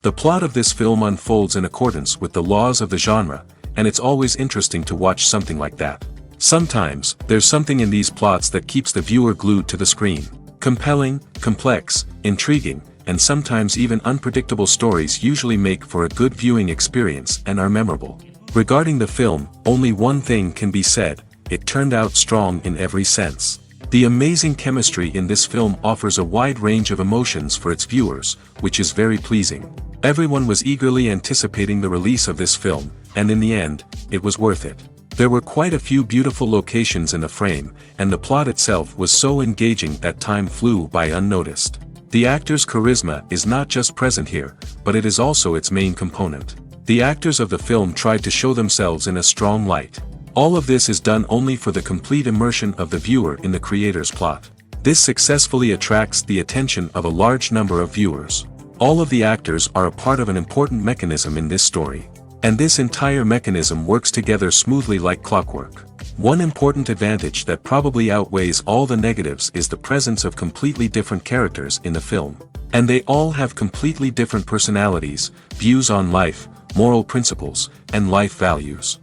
The plot of this film unfolds in accordance with the laws of the genre, and it's always interesting to watch something like that. Sometimes, there's something in these plots that keeps the viewer glued to the screen. Compelling, complex, intriguing, and sometimes even unpredictable stories usually make for a good viewing experience and are memorable. Regarding the film, only one thing can be said: it turned out strong in every sense. The amazing chemistry in this film offers a wide range of emotions for its viewers, which is very pleasing. Everyone was eagerly anticipating the release of this film, and in the end, it was worth it. There were quite a few beautiful locations in the frame, and the plot itself was so engaging that time flew by unnoticed. The actor's charisma is not just present here, but it is also its main component. The actors of the film tried to show themselves in a strong light. All of this is done only for the complete immersion of the viewer in the creator's plot. This successfully attracts the attention of a large number of viewers. All of the actors are a part of an important mechanism in this story. And this entire mechanism works together smoothly like clockwork. One important advantage that probably outweighs all the negatives is the presence of completely different characters in the film. And they all have completely different personalities, views on life, moral principles, and life values.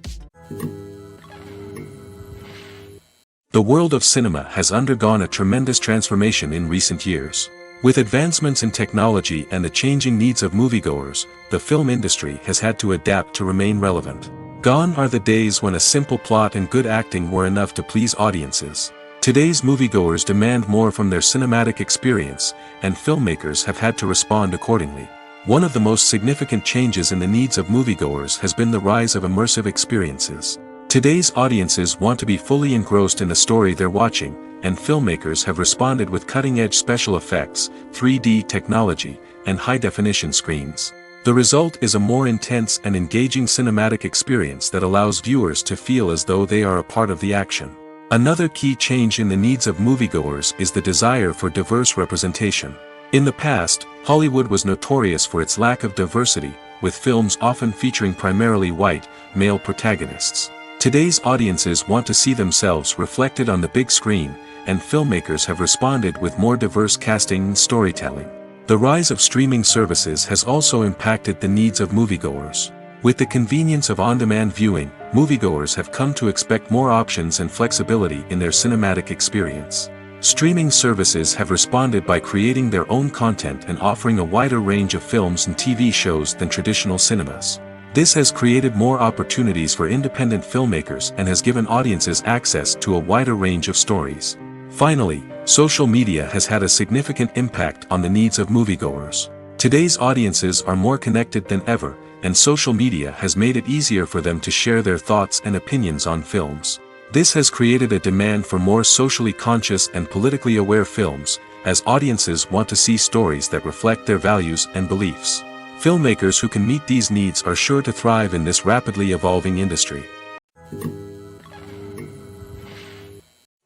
The world of cinema has undergone a tremendous transformation in recent years. With advancements in technology and the changing needs of moviegoers, the film industry has had to adapt to remain relevant. Gone are the days when a simple plot and good acting were enough to please audiences. Today's moviegoers demand more from their cinematic experience, and filmmakers have had to respond accordingly. One of the most significant changes in the needs of moviegoers has been the rise of immersive experiences. Today's audiences want to be fully engrossed in the story they're watching, and filmmakers have responded with cutting-edge special effects, 3D technology, and high-definition screens. The result is a more intense and engaging cinematic experience that allows viewers to feel as though they are a part of the action. Another key change in the needs of moviegoers is the desire for diverse representation. In the past, Hollywood was notorious for its lack of diversity, with films often featuring primarily white, male protagonists. Today's audiences want to see themselves reflected on the big screen, and filmmakers have responded with more diverse casting and storytelling. The rise of streaming services has also impacted the needs of moviegoers. With the convenience of on-demand viewing, moviegoers have come to expect more options and flexibility in their cinematic experience. Streaming services have responded by creating their own content and offering a wider range of films and TV shows than traditional cinemas. This has created more opportunities for independent filmmakers and has given audiences access to a wider range of stories. Finally, social media has had a significant impact on the needs of moviegoers. Today's audiences are more connected than ever, and social media has made it easier for them to share their thoughts and opinions on films. This has created a demand for more socially conscious and politically aware films, as audiences want to see stories that reflect their values and beliefs. Filmmakers who can meet these needs are sure to thrive in this rapidly evolving industry.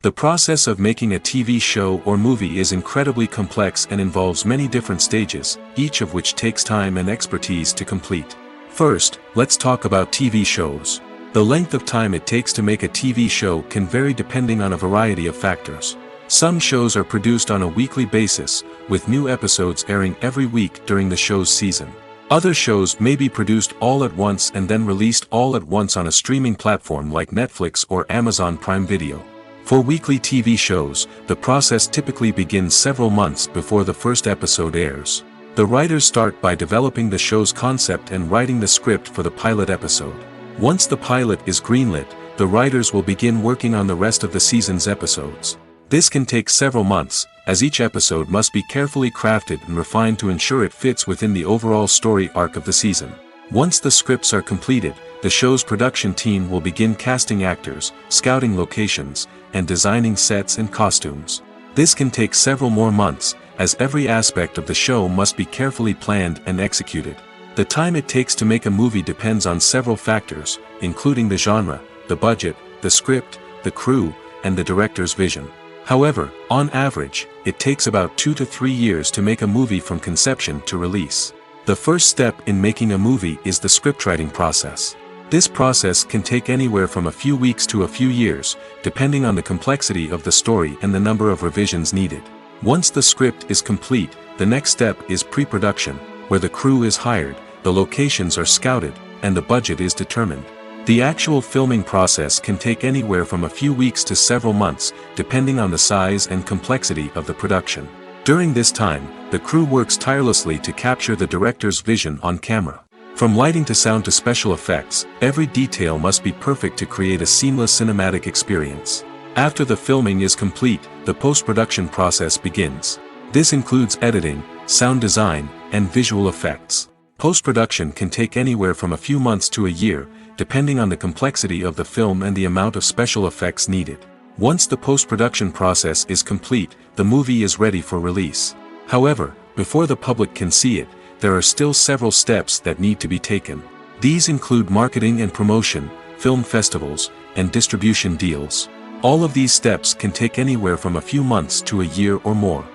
The process of making a TV show or movie is incredibly complex and involves many different stages, each of which takes time and expertise to complete. First, let's talk about TV shows. The length of time it takes to make a TV show can vary depending on a variety of factors. Some shows are produced on a weekly basis, with new episodes airing every week during the show's season. Other shows may be produced all at once and then released all at once on a streaming platform like Netflix or Amazon Prime Video. For weekly TV shows, the process typically begins several months before the first episode airs. The writers start by developing the show's concept and writing the script for the pilot episode. Once the pilot is greenlit, the writers will begin working on the rest of the season's episodes. This can take several months, as each episode must be carefully crafted and refined to ensure it fits within the overall story arc of the season. Once the scripts are completed, the show's production team will begin casting actors, scouting locations, and designing sets and costumes. This can take several more months, as every aspect of the show must be carefully planned and executed. The time it takes to make a movie depends on several factors, including the genre, the budget, the script, the crew, and the director's vision. However, on average, it takes about 2 to 3 years to make a movie from conception to release. The first step in making a movie is the scriptwriting process. This process can take anywhere from a few weeks to a few years, depending on the complexity of the story and the number of revisions needed. Once the script is complete, the next step is pre-production, where the crew is hired, the locations are scouted, and the budget is determined. The actual filming process can take anywhere from a few weeks to several months, depending on the size and complexity of the production. During this time, the crew works tirelessly to capture the director's vision on camera. From lighting to sound to special effects, every detail must be perfect to create a seamless cinematic experience. After the filming is complete, the post-production process begins. This includes editing, sound design, and visual effects. Post-production can take anywhere from a few months to a year, depending on the complexity of the film and the amount of special effects needed. Once the post-production process is complete, the movie is ready for release. However, before the public can see it, there are still several steps that need to be taken. These include marketing and promotion, film festivals, and distribution deals. All of these steps can take anywhere from a few months to a year or more.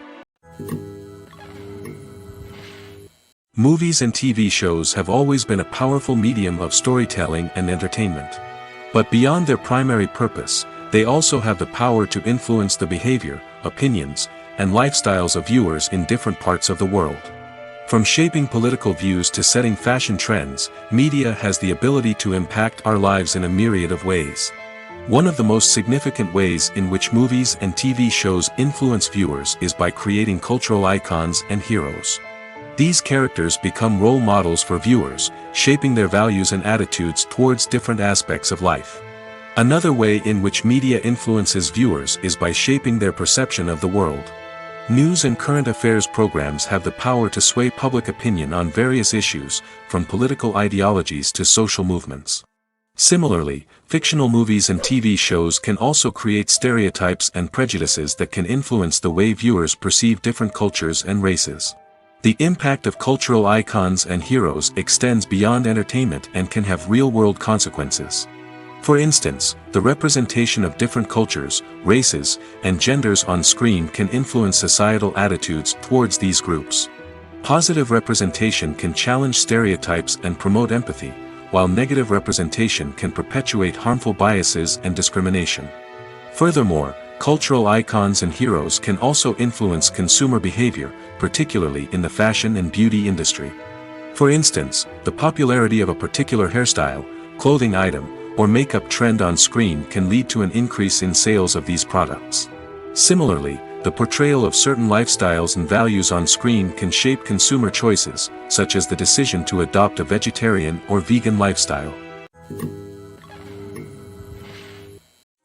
Movies and TV shows have always been a powerful medium of storytelling and entertainment. But beyond their primary purpose, they also have the power to influence the behavior, opinions, and lifestyles of viewers in different parts of the world. From shaping political views to setting fashion trends, media has the ability to impact our lives in a myriad of ways. One of the most significant ways in which movies and TV shows influence viewers is by creating cultural icons and heroes. These characters become role models for viewers, shaping their values and attitudes towards different aspects of life. Another way in which media influences viewers is by shaping their perception of the world. News and current affairs programs have the power to sway public opinion on various issues, from political ideologies to social movements. Similarly, fictional movies and TV shows can also create stereotypes and prejudices that can influence the way viewers perceive different cultures and races. The impact of cultural icons and heroes extends beyond entertainment and can have real-world consequences. For instance, the representation of different cultures, races, and genders on screen can influence societal attitudes towards these groups. Positive representation can challenge stereotypes and promote empathy, while negative representation can perpetuate harmful biases and discrimination. Furthermore, cultural icons and heroes can also influence consumer behavior, particularly in the fashion and beauty industry. For instance, the popularity of a particular hairstyle, clothing item, or makeup trend on screen can lead to an increase in sales of these products. Similarly, the portrayal of certain lifestyles and values on screen can shape consumer choices, such as the decision to adopt a vegetarian or vegan lifestyle.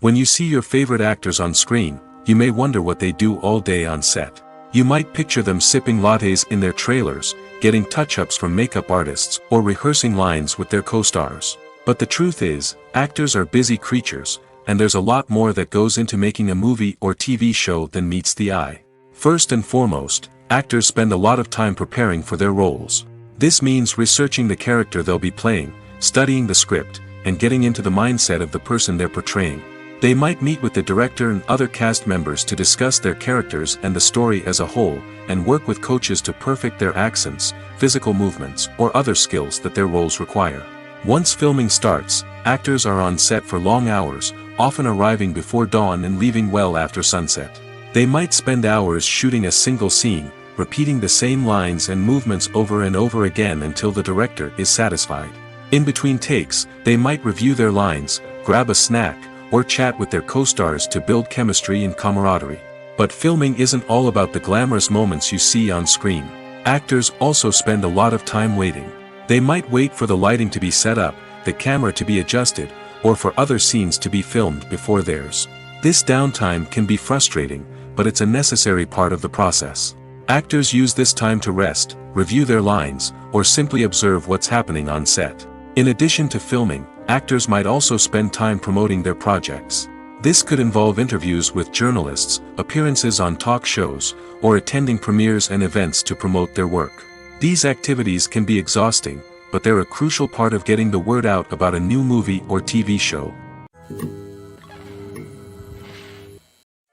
When you see your favorite actors on screen, you may wonder what they do all day on set. You might picture them sipping lattes in their trailers, getting touch-ups from makeup artists, or rehearsing lines with their co-stars. But the truth is, actors are busy creatures, and there's a lot more that goes into making a movie or TV show than meets the eye. First and foremost, actors spend a lot of time preparing for their roles. This means researching the character they'll be playing, studying the script, and getting into the mindset of the person they're portraying. They might meet with the director and other cast members to discuss their characters and the story as a whole, and work with coaches to perfect their accents, physical movements, or other skills that their roles require. Once filming starts, actors are on set for long hours, often arriving before dawn and leaving well after sunset. They might spend hours shooting a single scene, repeating the same lines and movements over and over again until the director is satisfied. In between takes, they might review their lines, grab a snack, or chat with their co-stars to build chemistry and camaraderie. But filming isn't all about the glamorous moments you see on screen. Actors also spend a lot of time waiting. They might wait for the lighting to be set up, the camera to be adjusted, or for other scenes to be filmed before theirs. This downtime can be frustrating, but it's a necessary part of the process. Actors use this time to rest, review their lines, or simply observe what's happening on set. In addition to filming, actors might also spend time promoting their projects. This could involve interviews with journalists, appearances on talk shows, or attending premieres and events to promote their work. These activities can be exhausting, but they're a crucial part of getting the word out about a new movie or TV show.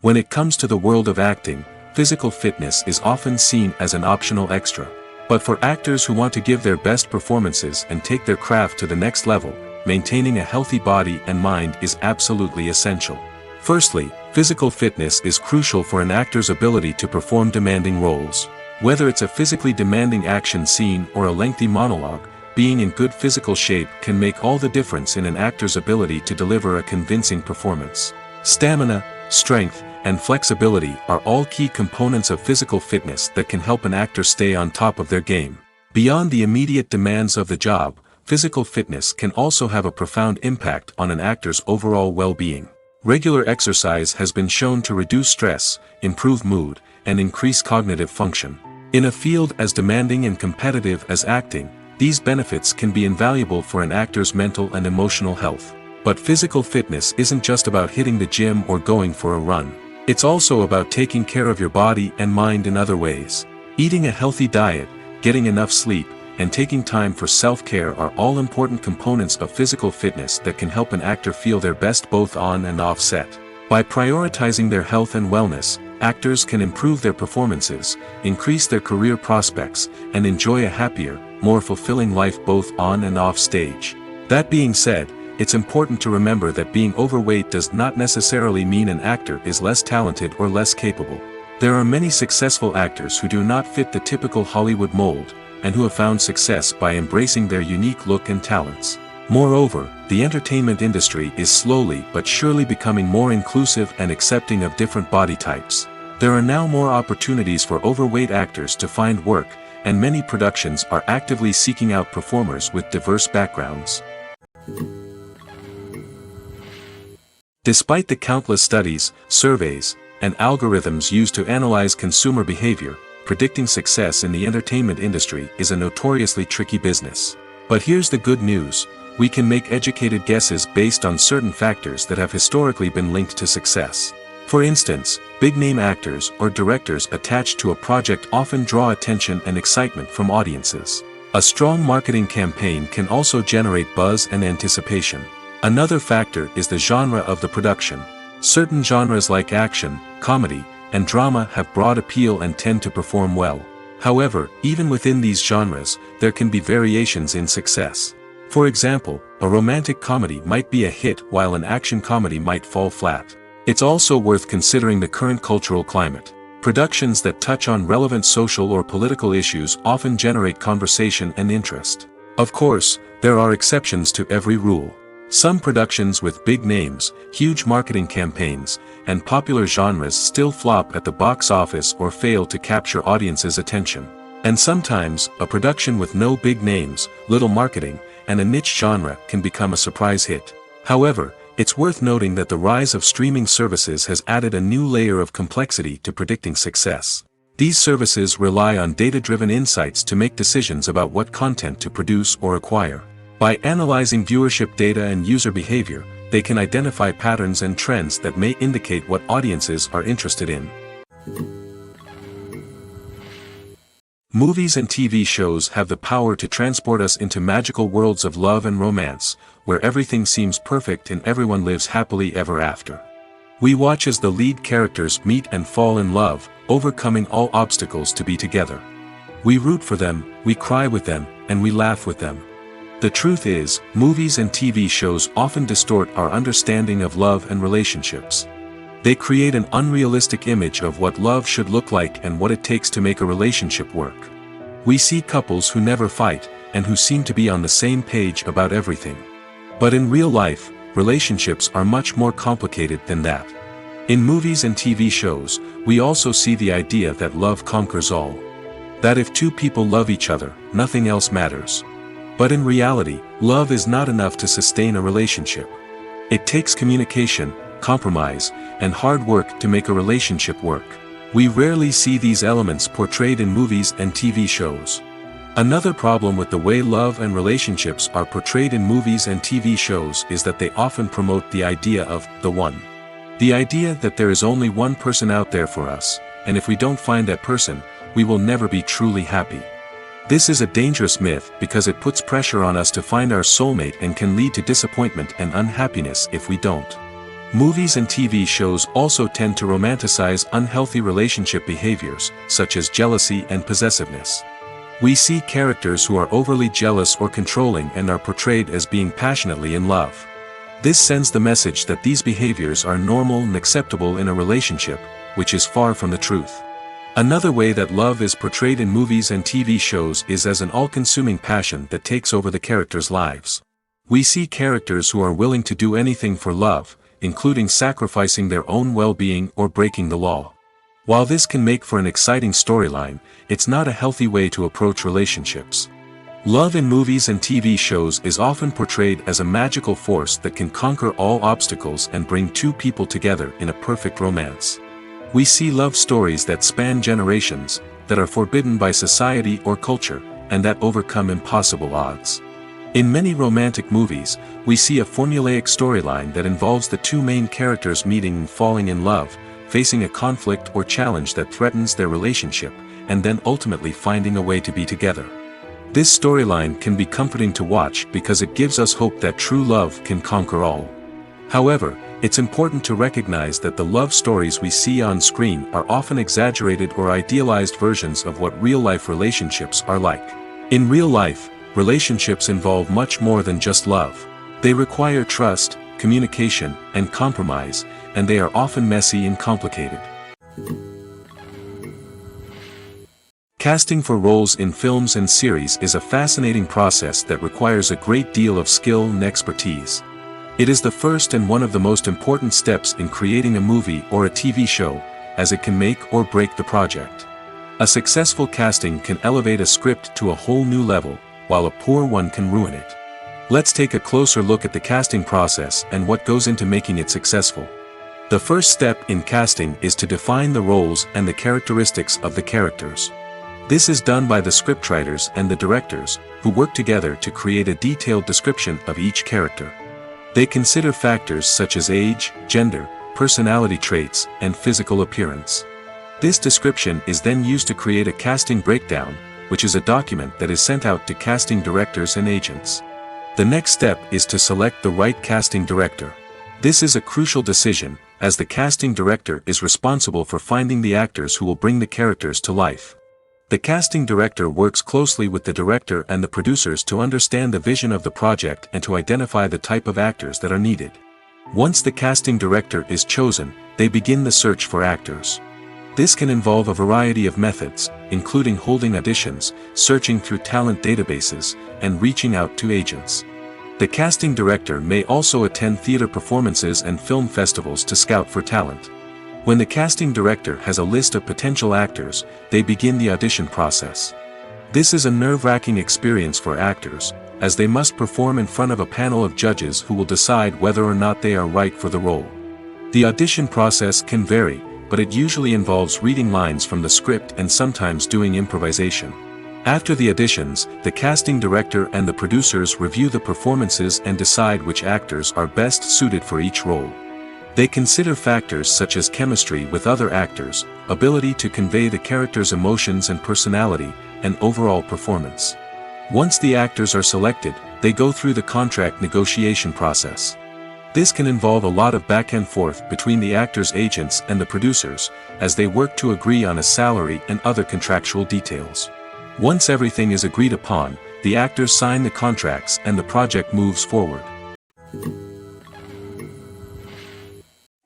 When it comes to the world of acting, physical fitness is often seen as an optional extra. But for actors who want to give their best performances and take their craft to the next level, maintaining a healthy body and mind is absolutely essential. Firstly, physical fitness is crucial for an actor's ability to perform demanding roles. Whether it's a physically demanding action scene or a lengthy monologue, being in good physical shape can make all the difference in an actor's ability to deliver a convincing performance. Stamina, strength, and flexibility are all key components of physical fitness that can help an actor stay on top of their game. Beyond the immediate demands of the job, physical fitness can also have a profound impact on an actor's overall well-being. Regular exercise has been shown to reduce stress, improve mood, and increase cognitive function. In a field as demanding and competitive as acting, these benefits can be invaluable for an actor's mental and emotional health. But physical fitness isn't just about hitting the gym or going for a run. It's also about taking care of your body and mind in other ways. Eating a healthy diet, getting enough sleep, and taking time for self-care are all important components of physical fitness that can help an actor feel their best both on and off set. By prioritizing their health and wellness, actors can improve their performances, increase their career prospects, and enjoy a happier, more fulfilling life both on and off stage. That being said, it's important to remember that being overweight does not necessarily mean an actor is less talented or less capable. There are many successful actors who do not fit the typical Hollywood mold, and who have found success by embracing their unique look and talents. Moreover, the entertainment industry is slowly but surely becoming more inclusive and accepting of different body types. There are now more opportunities for overweight actors to find work, and many productions are actively seeking out performers with diverse backgrounds. Despite the countless studies, surveys, and algorithms used to analyze consumer behavior, predicting success in the entertainment industry is a notoriously tricky business. But here's the good news: we can make educated guesses based on certain factors that have historically been linked to success. For instance, big-name actors or directors attached to a project often draw attention and excitement from audiences. A strong marketing campaign can also generate buzz and anticipation. Another factor is the genre of the production. Certain genres like action, comedy, and drama have broad appeal and tend to perform well. However, even within these genres, there can be variations in success. For example, a romantic comedy might be a hit while an action comedy might fall flat. It's also worth considering the current cultural climate. Productions that touch on relevant social or political issues often generate conversation and interest. Of course, there are exceptions to every rule. Some productions with big names, huge marketing campaigns, and popular genres still flop at the box office or fail to capture audiences' attention. And sometimes, a production with no big names, little marketing, and a niche genre can become a surprise hit. However, it's worth noting that the rise of streaming services has added a new layer of complexity to predicting success. These services rely on data-driven insights to make decisions about what content to produce or acquire. By analyzing viewership data and user behavior, they can identify patterns and trends that may indicate what audiences are interested in. Movies and TV shows have the power to transport us into magical worlds of love and romance, where everything seems perfect and everyone lives happily ever after. We watch as the lead characters meet and fall in love, overcoming all obstacles to be together. We root for them, we cry with them, and we laugh with them. The truth is, movies and TV shows often distort our understanding of love and relationships. They create an unrealistic image of what love should look like and what it takes to make a relationship work. We see couples who never fight, and who seem to be on the same page about everything. But in real life, relationships are much more complicated than that. In movies and TV shows, we also see the idea that love conquers all. That if two people love each other, nothing else matters. But in reality, love is not enough to sustain a relationship. It takes communication, compromise, and hard work to make a relationship work. We rarely see these elements portrayed in movies and TV shows. Another problem with the way love and relationships are portrayed in movies and TV shows is that they often promote the idea of the one. The idea that there is only one person out there for us, and if we don't find that person, we will never be truly happy. This is a dangerous myth because it puts pressure on us to find our soulmate and can lead to disappointment and unhappiness if we don't. Movies and TV shows also tend to romanticize unhealthy relationship behaviors, such as jealousy and possessiveness. We see characters who are overly jealous or controlling and are portrayed as being passionately in love. This sends the message that these behaviors are normal and acceptable in a relationship, which is far from the truth. Another way that love is portrayed in movies and TV shows is as an all-consuming passion that takes over the characters' lives. We see characters who are willing to do anything for love, including sacrificing their own well-being or breaking the law. While this can make for an exciting storyline, it's not a healthy way to approach relationships. Love in movies and TV shows is often portrayed as a magical force that can conquer all obstacles and bring two people together in a perfect romance. We see love stories that span generations, that are forbidden by society or culture, and that overcome impossible odds. In many romantic movies, we see a formulaic storyline that involves the two main characters meeting and falling in love, facing a conflict or challenge that threatens their relationship, and then ultimately finding a way to be together. This storyline can be comforting to watch because it gives us hope that true love can conquer all. However, it's important to recognize that the love stories we see on screen are often exaggerated or idealized versions of what real-life relationships are like. In real life, relationships involve much more than just love. They require trust, communication, and compromise, and they are often messy and complicated. Casting for roles in films and series is a fascinating process that requires a great deal of skill and expertise. It is the first and one of the most important steps in creating a movie or a TV show, as it can make or break the project. A successful casting can elevate a script to a whole new level, while a poor one can ruin it. Let's take a closer look at the casting process and what goes into making it successful. The first step in casting is to define the roles and the characteristics of the characters. This is done by the scriptwriters and the directors, who work together to create a detailed description of each character. They consider factors such as age, gender, personality traits, and physical appearance. This description is then used to create a casting breakdown, which is a document that is sent out to casting directors and agents. The next step is to select the right casting director. This is a crucial decision, as the casting director is responsible for finding the actors who will bring the characters to life. The casting director works closely with the director and the producers to understand the vision of the project and to identify the type of actors that are needed. Once the casting director is chosen, they begin the search for actors. This can involve a variety of methods, including holding auditions, searching through talent databases, and reaching out to agents. The casting director may also attend theater performances and film festivals to scout for talent. When the casting director has a list of potential actors, they begin the audition process. This is a nerve-wracking experience for actors, as they must perform in front of a panel of judges who will decide whether or not they are right for the role. The audition process can vary, but it usually involves reading lines from the script and sometimes doing improvisation. After the auditions, the casting director and the producers review the performances and decide which actors are best suited for each role. They consider factors such as chemistry with other actors, ability to convey the character's emotions and personality, and overall performance. Once the actors are selected, they go through the contract negotiation process. This can involve a lot of back and forth between the actors' agents and the producers, as they work to agree on a salary and other contractual details. Once everything is agreed upon, the actors sign the contracts and the project moves forward.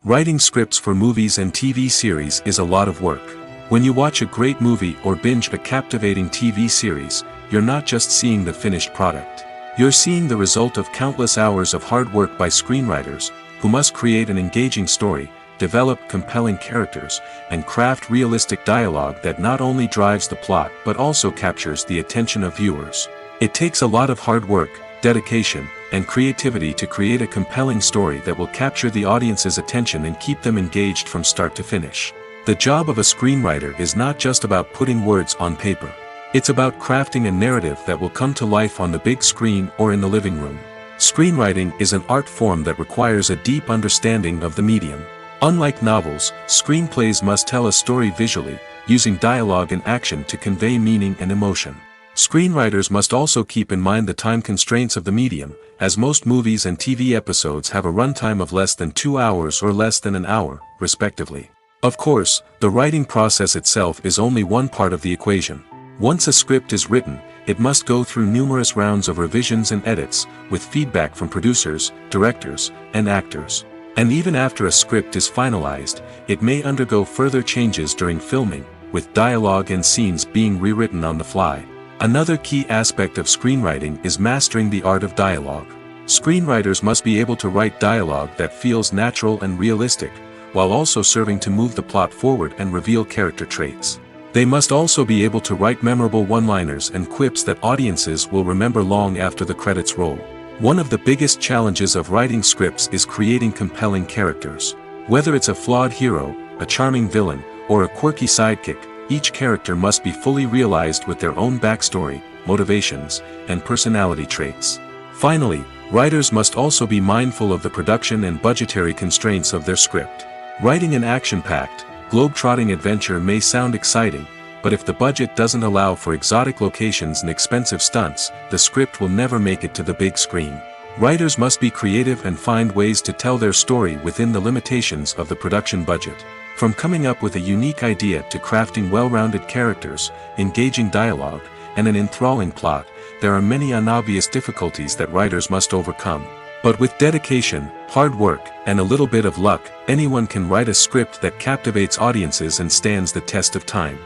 Writing scripts for movies and TV series is a lot of work. When you watch a great movie or binge a captivating TV series, you're not just seeing the finished product. You're seeing the result of countless hours of hard work by screenwriters, who must create an engaging story, develop compelling characters, and craft realistic dialogue that not only drives the plot but also captures the attention of viewers. It takes a lot of hard work, dedication, and creativity to create a compelling story that will capture the audience's attention and keep them engaged from start to finish. The job of a screenwriter is not just about putting words on paper. It's about crafting a narrative that will come to life on the big screen or in the living room. Screenwriting is an art form that requires a deep understanding of the medium. Unlike novels, screenplays must tell a story visually, using dialogue and action to convey meaning and emotion. Screenwriters must also keep in mind the time constraints of the medium, as most movies and TV episodes have a runtime of less than 2 hours or less than an hour, respectively. Of course, the writing process itself is only one part of the equation. Once a script is written, it must go through numerous rounds of revisions and edits, with feedback from producers, directors, and actors. And even after a script is finalized, it may undergo further changes during filming, with dialogue and scenes being rewritten on the fly. Another key aspect of screenwriting is mastering the art of dialogue. Screenwriters must be able to write dialogue that feels natural and realistic, while also serving to move the plot forward and reveal character traits. They must also be able to write memorable one-liners and quips that audiences will remember long after the credits roll. One of the biggest challenges of writing scripts is creating compelling characters. Whether it's a flawed hero, a charming villain, or a quirky sidekick, each character must be fully realized with their own backstory, motivations, and personality traits. Finally, writers must also be mindful of the production and budgetary constraints of their script. Writing an action-packed, globe-trotting adventure may sound exciting, but if the budget doesn't allow for exotic locations and expensive stunts, the script will never make it to the big screen. Writers must be creative and find ways to tell their story within the limitations of the production budget. From coming up with a unique idea to crafting well-rounded characters, engaging dialogue, and an enthralling plot, there are many unobvious difficulties that writers must overcome. But with dedication, hard work, and a little bit of luck, anyone can write a script that captivates audiences and stands the test of time.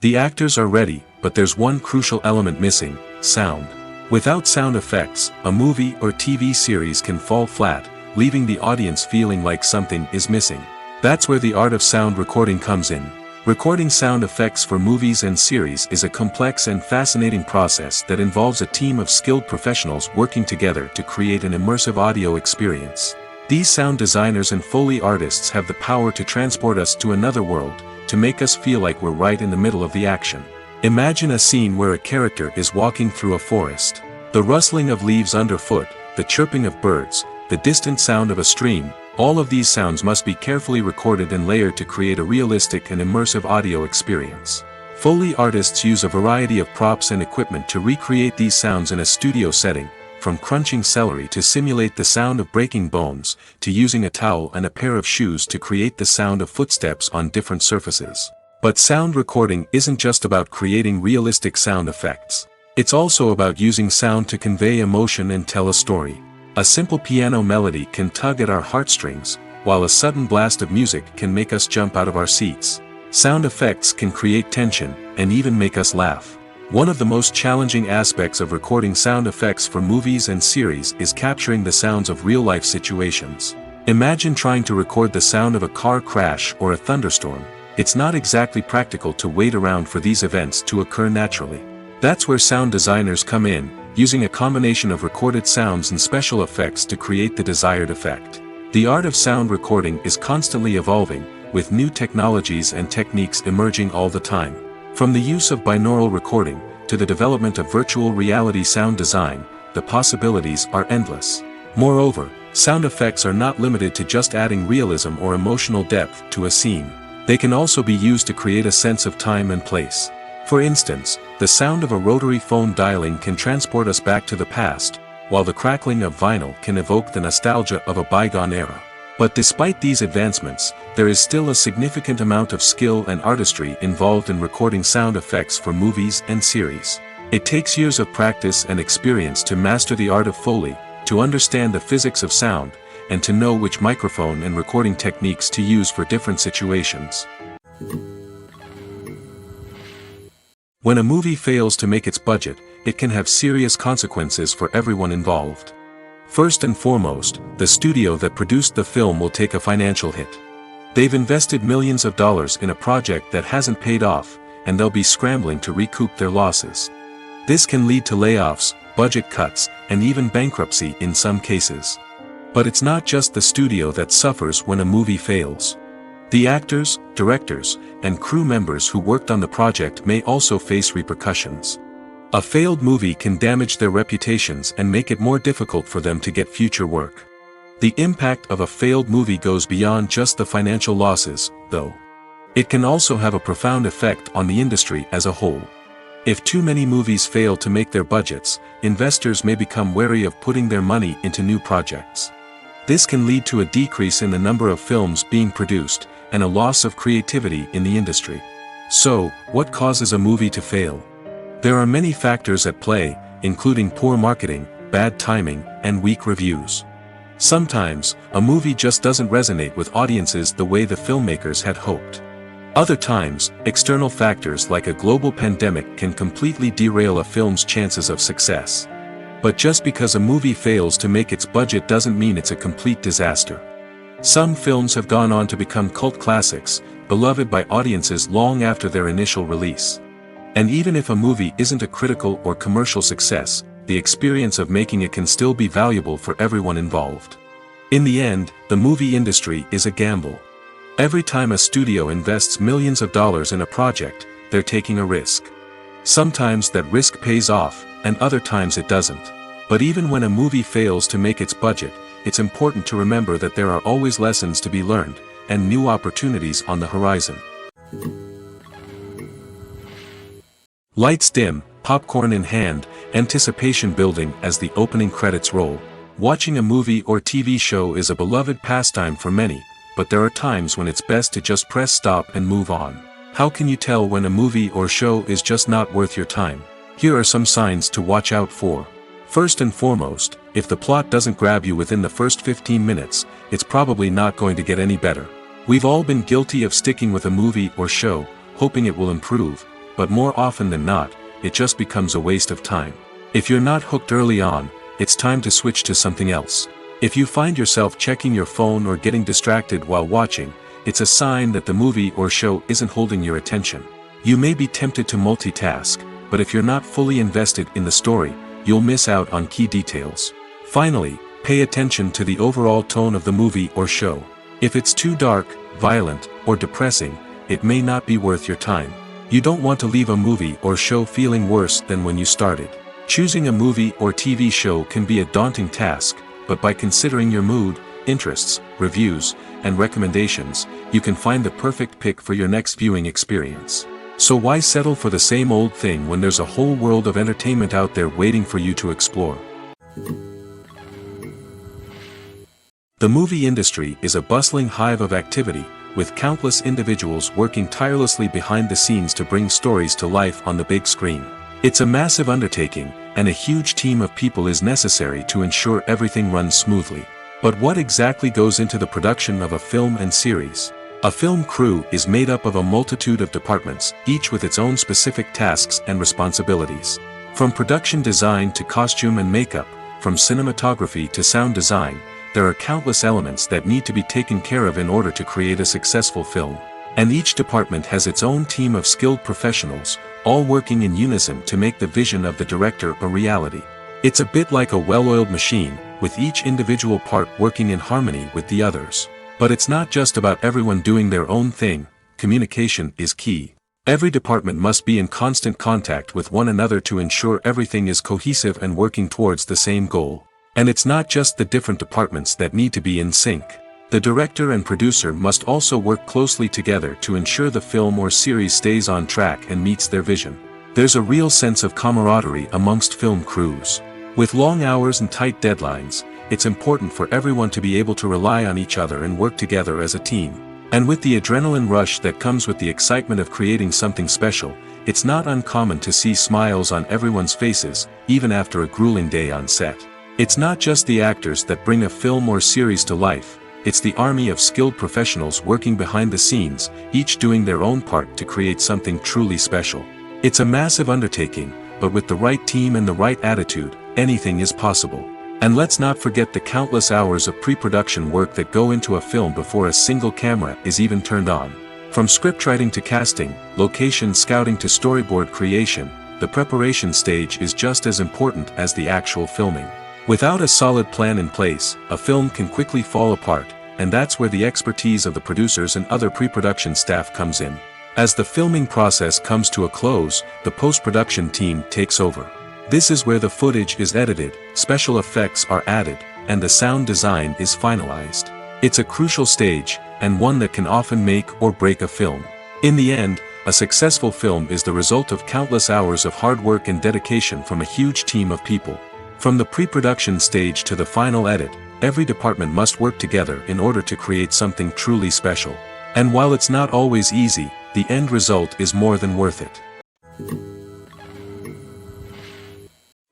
The actors are ready, but there's one crucial element missing: sound. Without sound effects, a movie or TV series can fall flat, leaving the audience feeling like something is missing. That's where the art of sound recording comes in. Recording sound effects for movies and series is a complex and fascinating process that involves a team of skilled professionals working together to create an immersive audio experience. These sound designers and Foley artists have the power to transport us to another world, to make us feel like we're right in the middle of the action. Imagine a scene where a character is walking through a forest. The rustling of leaves underfoot, the chirping of birds, the distant sound of a stream, all of these sounds must be carefully recorded and layered to create a realistic and immersive audio experience. Foley artists use a variety of props and equipment to recreate these sounds in a studio setting, from crunching celery to simulate the sound of breaking bones, to using a towel and a pair of shoes to create the sound of footsteps on different surfaces. But sound recording isn't just about creating realistic sound effects. It's also about using sound to convey emotion and tell a story. A simple piano melody can tug at our heartstrings, while a sudden blast of music can make us jump out of our seats. Sound effects can create tension, and even make us laugh. One of the most challenging aspects of recording sound effects for movies and series is capturing the sounds of real-life situations. Imagine trying to record the sound of a car crash or a thunderstorm. It's not exactly practical to wait around for these events to occur naturally. That's where sound designers come in, using a combination of recorded sounds and special effects to create the desired effect. The art of sound recording is constantly evolving, with new technologies and techniques emerging all the time. From the use of binaural recording, to the development of virtual reality sound design, the possibilities are endless. Moreover, sound effects are not limited to just adding realism or emotional depth to a scene. They can also be used to create a sense of time and place. For instance, the sound of a rotary phone dialing can transport us back to the past, while the crackling of vinyl can evoke the nostalgia of a bygone era. But despite these advancements, there is still a significant amount of skill and artistry involved in recording sound effects for movies and series. It takes years of practice and experience to master the art of Foley, to understand the physics of sound, and to know which microphone and recording techniques to use for different situations. When a movie fails to make its budget, it can have serious consequences for everyone involved. First and foremost, the studio that produced the film will take a financial hit. They've invested millions of dollars in a project that hasn't paid off, and they'll be scrambling to recoup their losses. This can lead to layoffs, budget cuts, and even bankruptcy in some cases. But it's not just the studio that suffers when a movie fails. The actors, directors, and crew members who worked on the project may also face repercussions. A failed movie can damage their reputations and make it more difficult for them to get future work. The impact of a failed movie goes beyond just the financial losses, though. It can also have a profound effect on the industry as a whole. If too many movies fail to make their budgets, investors may become wary of putting their money into new projects. This can lead to a decrease in the number of films being produced, and a loss of creativity in the industry. So, what causes a movie to fail? There are many factors at play, including poor marketing, bad timing, and weak reviews. Sometimes, a movie just doesn't resonate with audiences the way the filmmakers had hoped. Other times, external factors like a global pandemic can completely derail a film's chances of success. But just because a movie fails to make its budget doesn't mean it's a complete disaster. Some films have gone on to become cult classics, beloved by audiences long after their initial release. And even if a movie isn't a critical or commercial success, the experience of making it can still be valuable for everyone involved. In the end, the movie industry is a gamble. Every time a studio invests millions of dollars in a project, they're taking a risk. Sometimes that risk pays off, and other times it doesn't. But even when a movie fails to make its budget, it's important to remember that there are always lessons to be learned, and new opportunities on the horizon. Lights dim, popcorn in hand, anticipation building as the opening credits roll. Watching a movie or TV show is a beloved pastime for many, but there are times when it's best to just press stop and move on. How can you tell when a movie or show is just not worth your time? Here are some signs to watch out for. First and foremost, if the plot doesn't grab you within the first 15 minutes, it's probably not going to get any better. We've all been guilty of sticking with a movie or show, hoping it will improve, but more often than not, it just becomes a waste of time. If you're not hooked early on, it's time to switch to something else. If you find yourself checking your phone or getting distracted while watching, it's a sign that the movie or show isn't holding your attention. You may be tempted to multitask, but if you're not fully invested in the story, you'll miss out on key details. Finally, pay attention to the overall tone of the movie or show. If it's too dark, violent, or depressing, it may not be worth your time. You don't want to leave a movie or show feeling worse than when you started. Choosing a movie or TV show can be a daunting task, but by considering your mood, interests, reviews, and recommendations, you can find the perfect pick for your next viewing experience. So why settle for the same old thing when there's a whole world of entertainment out there waiting for you to explore? The movie industry is a bustling hive of activity, with countless individuals working tirelessly behind the scenes to bring stories to life on the big screen. It's a massive undertaking, and a huge team of people is necessary to ensure everything runs smoothly. But what exactly goes into the production of a film and series? A film crew is made up of a multitude of departments, each with its own specific tasks and responsibilities. From production design to costume and makeup, from cinematography to sound design, there are countless elements that need to be taken care of in order to create a successful film. And each department has its own team of skilled professionals, all working in unison to make the vision of the director a reality. It's a bit like a well-oiled machine, with each individual part working in harmony with the others. But it's not just about everyone doing their own thing. Communication is key. Every department must be in constant contact with one another to ensure everything is cohesive and working towards the same goal. And it's not just the different departments that need to be in sync. The director and producer must also work closely together to ensure the film or series stays on track and meets their vision. There's a real sense of camaraderie amongst film crews. With long hours and tight deadlines, it's important for everyone to be able to rely on each other and work together as a team. And with the adrenaline rush that comes with the excitement of creating something special, it's not uncommon to see smiles on everyone's faces, even after a grueling day on set. It's not just the actors that bring a film or series to life, it's the army of skilled professionals working behind the scenes, each doing their own part to create something truly special. It's a massive undertaking, but with the right team and the right attitude, anything is possible. And let's not forget the countless hours of pre-production work that go into a film before a single camera is even turned on. From scriptwriting to casting, location scouting to storyboard creation, the preparation stage is just as important as the actual filming. Without a solid plan in place, a film can quickly fall apart, and that's where the expertise of the producers and other pre-production staff comes in. As the filming process comes to a close, the post-production team takes over. This is where the footage is edited, special effects are added, and the sound design is finalized. It's a crucial stage, and one that can often make or break a film. In the end, a successful film is the result of countless hours of hard work and dedication from a huge team of people. From the pre-production stage to the final edit, every department must work together in order to create something truly special. And while it's not always easy, the end result is more than worth it.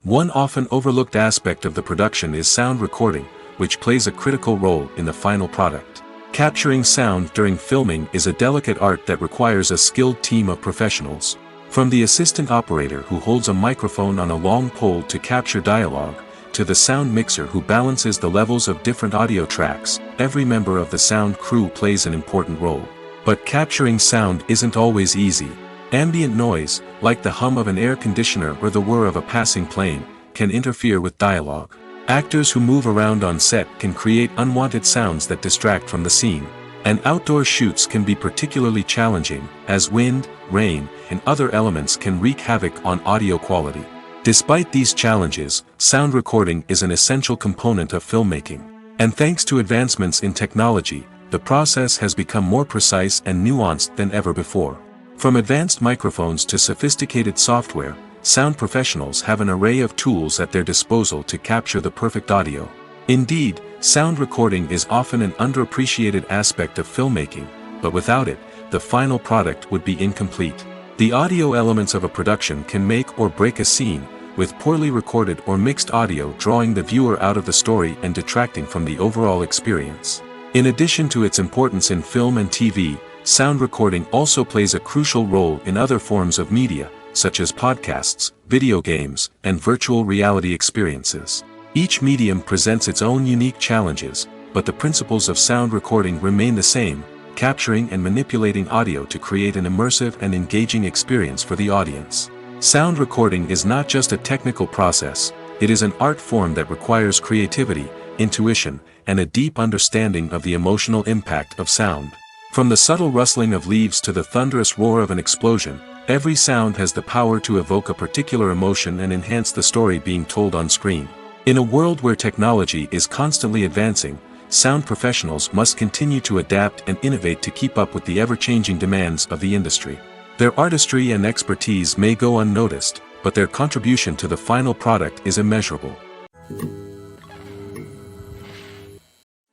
One often overlooked aspect of the production is sound recording, which plays a critical role in the final product. Capturing sound during filming is a delicate art that requires a skilled team of professionals. From the assistant operator who holds a microphone on a long pole to capture dialogue, to the sound mixer who balances the levels of different audio tracks, every member of the sound crew plays an important role. But capturing sound isn't always easy. Ambient noise, like the hum of an air conditioner or the whir of a passing plane, can interfere with dialogue. Actors who move around on set can create unwanted sounds that distract from the scene. And outdoor shoots can be particularly challenging, as wind, rain, and other elements can wreak havoc on audio quality. Despite these challenges, sound recording is an essential component of filmmaking. And thanks to advancements in technology, the process has become more precise and nuanced than ever before. From advanced microphones to sophisticated software, sound professionals have an array of tools at their disposal to capture the perfect audio. Indeed, sound recording is often an underappreciated aspect of filmmaking, but without it, the final product would be incomplete. The audio elements of a production can make or break a scene, with poorly recorded or mixed audio drawing the viewer out of the story and detracting from the overall experience. In addition to its importance in film and TV, sound recording also plays a crucial role in other forms of media, such as podcasts, video games, and virtual reality experiences. Each medium presents its own unique challenges, but the principles of sound recording remain the same, capturing and manipulating audio to create an immersive and engaging experience for the audience. Sound recording is not just a technical process, it is an art form that requires creativity, intuition, and a deep understanding of the emotional impact of sound. From the subtle rustling of leaves to the thunderous roar of an explosion, every sound has the power to evoke a particular emotion and enhance the story being told on screen. In a world where technology is constantly advancing, sound professionals must continue to adapt and innovate to keep up with the ever-changing demands of the industry. Their artistry and expertise may go unnoticed, but their contribution to the final product is immeasurable.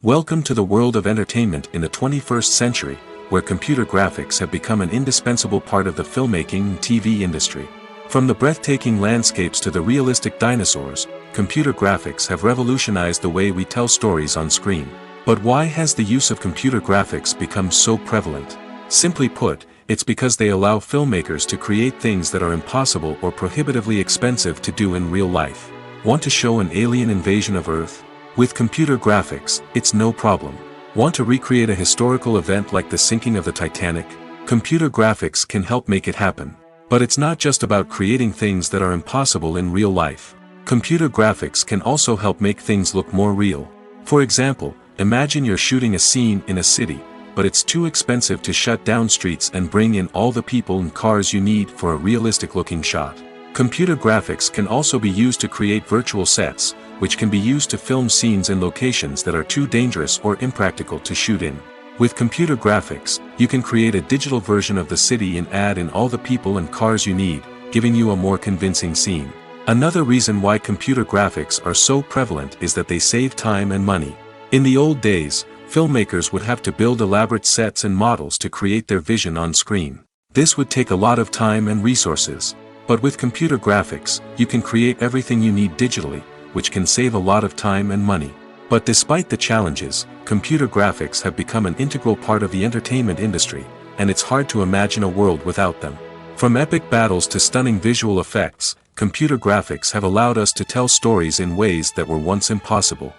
Welcome to the world of entertainment in the 21st century, where computer graphics have become an indispensable part of the filmmaking and TV industry. From the breathtaking landscapes to the realistic dinosaurs, computer graphics have revolutionized the way we tell stories on screen. But why has the use of computer graphics become so prevalent? Simply put, it's because they allow filmmakers to create things that are impossible or prohibitively expensive to do in real life. Want to show an alien invasion of Earth? With computer graphics, it's no problem. Want to recreate a historical event like the sinking of the Titanic? Computer graphics can help make it happen. But it's not just about creating things that are impossible in real life. Computer graphics can also help make things look more real. For example, imagine you're shooting a scene in a city, but it's too expensive to shut down streets and bring in all the people and cars you need for a realistic-looking shot. Computer graphics can also be used to create virtual sets, which can be used to film scenes in locations that are too dangerous or impractical to shoot in. With computer graphics, you can create a digital version of the city and add in all the people and cars you need, giving you a more convincing scene. Another reason why computer graphics are so prevalent is that they save time and money. In the old days, filmmakers would have to build elaborate sets and models to create their vision on screen. This would take a lot of time and resources. But with computer graphics, you can create everything you need digitally, which can save a lot of time and money. But despite the challenges, computer graphics have become an integral part of the entertainment industry, and it's hard to imagine a world without them. From epic battles to stunning visual effects, computer graphics have allowed us to tell stories in ways that were once impossible.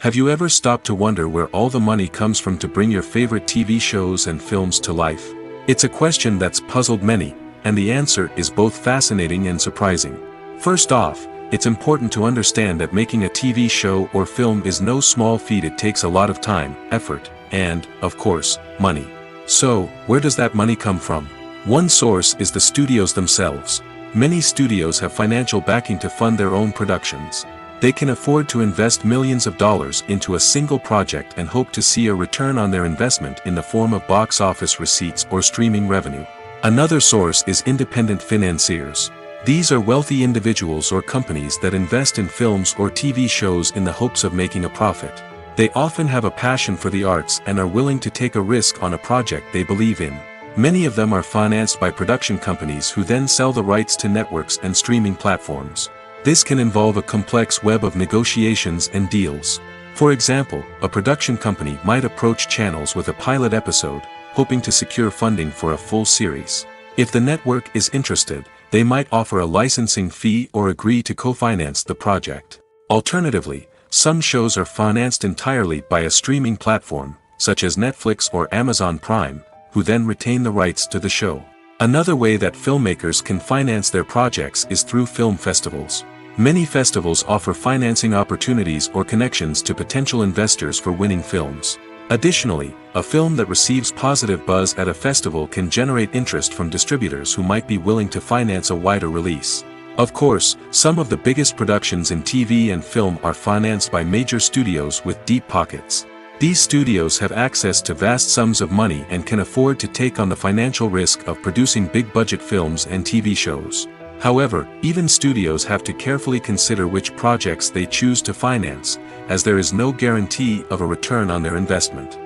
Have you ever stopped to wonder where all the money comes from to bring your favorite TV shows and films to life? It's a question that's puzzled many, and the answer is both fascinating and surprising. First off, it's important to understand that making a TV show or film is no small feat. It takes a lot of time, effort, and, of course, money. So, where does that money come from? One source is the studios themselves. Many studios have financial backing to fund their own productions. They can afford to invest millions of dollars into a single project and hope to see a return on their investment in the form of box office receipts or streaming revenue. Another source is independent financiers. These are wealthy individuals or companies that invest in films or TV shows in the hopes of making a profit. They often have a passion for the arts and are willing to take a risk on a project they believe in. Many of them are financed by production companies who then sell the rights to networks and streaming platforms. This can involve a complex web of negotiations and deals. For example, a production company might approach channels with a pilot episode, hoping to secure funding for a full series. If the network is interested, they might offer a licensing fee or agree to co-finance the project. Alternatively, some shows are financed entirely by a streaming platform, such as Netflix or Amazon Prime, who then retain the rights to the show. Another way that filmmakers can finance their projects is through film festivals. Many festivals offer financing opportunities or connections to potential investors for winning films. Additionally, a film that receives positive buzz at a festival can generate interest from distributors who might be willing to finance a wider release. Of course, some of the biggest productions in TV and film are financed by major studios with deep pockets. These studios have access to vast sums of money and can afford to take on the financial risk of producing big-budget films and TV shows. However, even studios have to carefully consider which projects they choose to finance, as there is no guarantee of a return on their investment.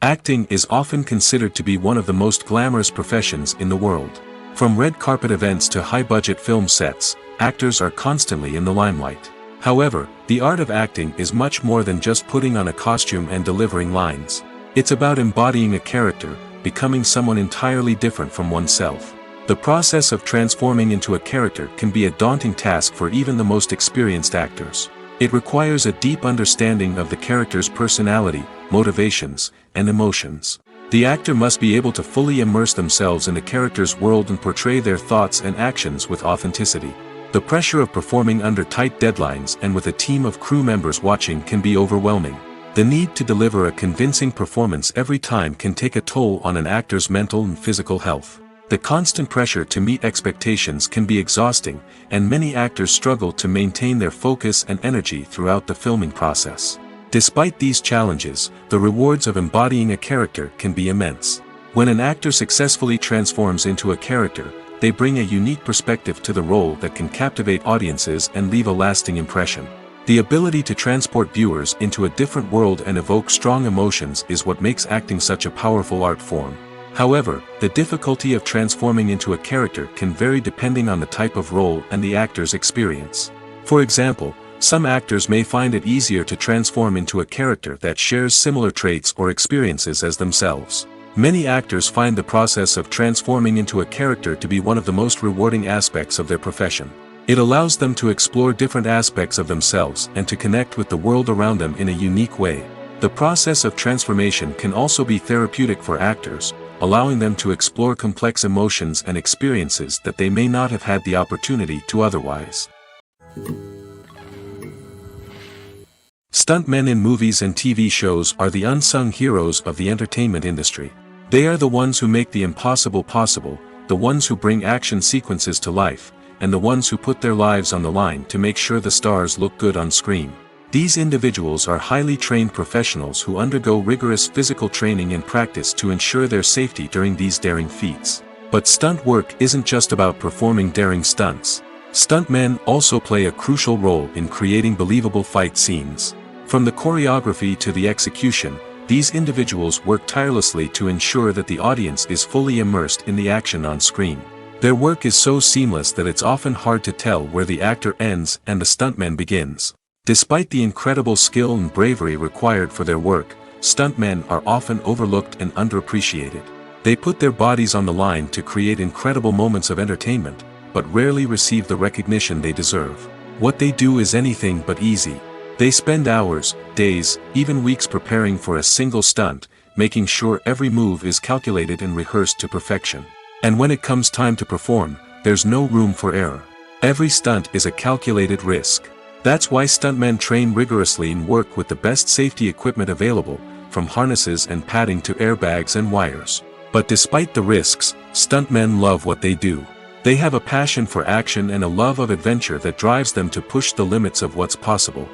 Acting is often considered to be one of the most glamorous professions in the world. From red carpet events to high-budget film sets, actors are constantly in the limelight. However, the art of acting is much more than just putting on a costume and delivering lines. It's about embodying a character, becoming someone entirely different from oneself. The process of transforming into a character can be a daunting task for even the most experienced actors. It requires a deep understanding of the character's personality, motivations, and emotions. The actor must be able to fully immerse themselves in the character's world and portray their thoughts and actions with authenticity. The pressure of performing under tight deadlines and with a team of crew members watching can be overwhelming. The need to deliver a convincing performance every time can take a toll on an actor's mental and physical health. The constant pressure to meet expectations can be exhausting, and many actors struggle to maintain their focus and energy throughout the filming process. Despite these challenges, the rewards of embodying a character can be immense. When an actor successfully transforms into a character, they bring a unique perspective to the role that can captivate audiences and leave a lasting impression. The ability to transport viewers into a different world and evoke strong emotions is what makes acting such a powerful art form. However, the difficulty of transforming into a character can vary depending on the type of role and the actor's experience. For example, some actors may find it easier to transform into a character that shares similar traits or experiences as themselves. Many actors find the process of transforming into a character to be one of the most rewarding aspects of their profession. It allows them to explore different aspects of themselves and to connect with the world around them in a unique way. The process of transformation can also be therapeutic for actors, allowing them to explore complex emotions and experiences that they may not have had the opportunity to otherwise. Stuntmen in movies and TV shows are the unsung heroes of the entertainment industry. They are the ones who make the impossible possible, the ones who bring action sequences to life, and the ones who put their lives on the line to make sure the stars look good on screen. These individuals are highly trained professionals who undergo rigorous physical training and practice to ensure their safety during these daring feats. But stunt work isn't just about performing daring stunts. Stuntmen also play a crucial role in creating believable fight scenes. From the choreography to the execution, these individuals work tirelessly to ensure that the audience is fully immersed in the action on screen. Their work is so seamless that it's often hard to tell where the actor ends and the stuntman begins. Despite the incredible skill and bravery required for their work, stuntmen are often overlooked and underappreciated. They put their bodies on the line to create incredible moments of entertainment, but rarely receive the recognition they deserve. What they do is anything but easy. They spend hours, days, even weeks preparing for a single stunt, making sure every move is calculated and rehearsed to perfection. And when it comes time to perform, there's no room for error. Every stunt is a calculated risk. That's why stuntmen train rigorously and work with the best safety equipment available, from harnesses and padding to airbags and wires. But despite the risks, stuntmen love what they do. They have a passion for action and a love of adventure that drives them to push the limits of what's possible.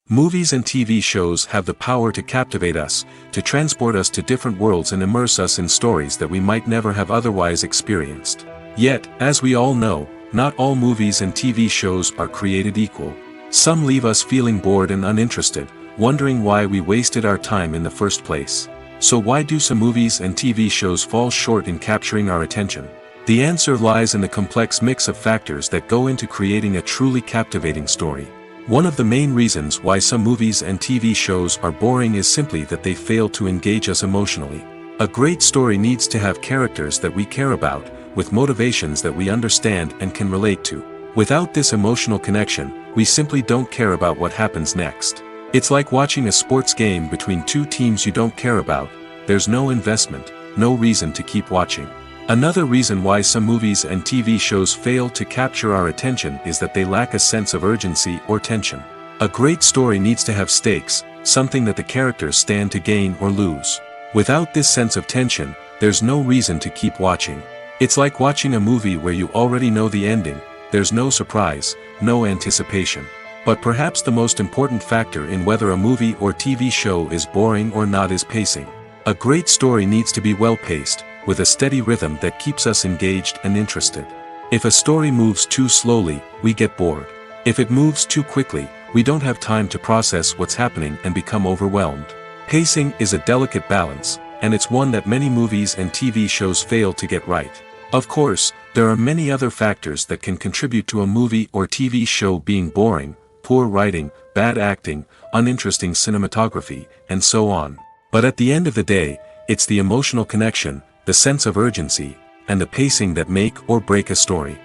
Movies and TV shows have the power to captivate us, to transport us to different worlds and immerse us in stories that we might never have otherwise experienced. Yet, as we all know, not all movies and TV shows are created equal. Some leave us feeling bored and uninterested, wondering why we wasted our time in the first place. So why do some movies and TV shows fall short in capturing our attention? The answer lies in the complex mix of factors that go into creating a truly captivating story. One of the main reasons why some movies and TV shows are boring is simply that they fail to engage us emotionally. A great story needs to have characters that we care about, with motivations that we understand and can relate to. Without this emotional connection, we simply don't care about what happens next. It's like watching a sports game between two teams you don't care about. There's no investment, no reason to keep watching. Another reason why some movies and TV shows fail to capture our attention is that they lack a sense of urgency or tension. A great story needs to have stakes, something that the characters stand to gain or lose. Without this sense of tension, there's no reason to keep watching. It's like watching a movie where you already know the ending. There's no surprise, no anticipation. But perhaps the most important factor in whether a movie or TV show is boring or not is pacing. A great story needs to be well-paced, with a steady rhythm that keeps us engaged and interested. If a story moves too slowly, we get bored. If it moves too quickly, we don't have time to process what's happening and become overwhelmed. Pacing is a delicate balance, and it's one that many movies and TV shows fail to get right. Of course, there are many other factors that can contribute to a movie or TV show being boring: poor writing, bad acting, uninteresting cinematography, and so on. But at the end of the day, it's the emotional connection, the sense of urgency, and the pacing that make or break a story.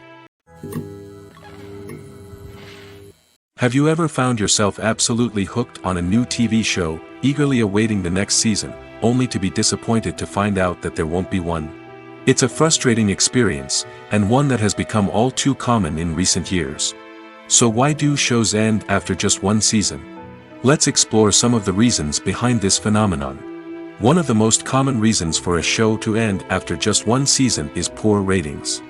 Have you ever found yourself absolutely hooked on a new TV show, eagerly awaiting the next season, only to be disappointed to find out that there won't be one? It's a frustrating experience, and one that has become all too common in recent years. So why do shows end after just one season? Let's explore some of the reasons behind this phenomenon. One of the most common reasons for a show to end after just one season is poor ratings.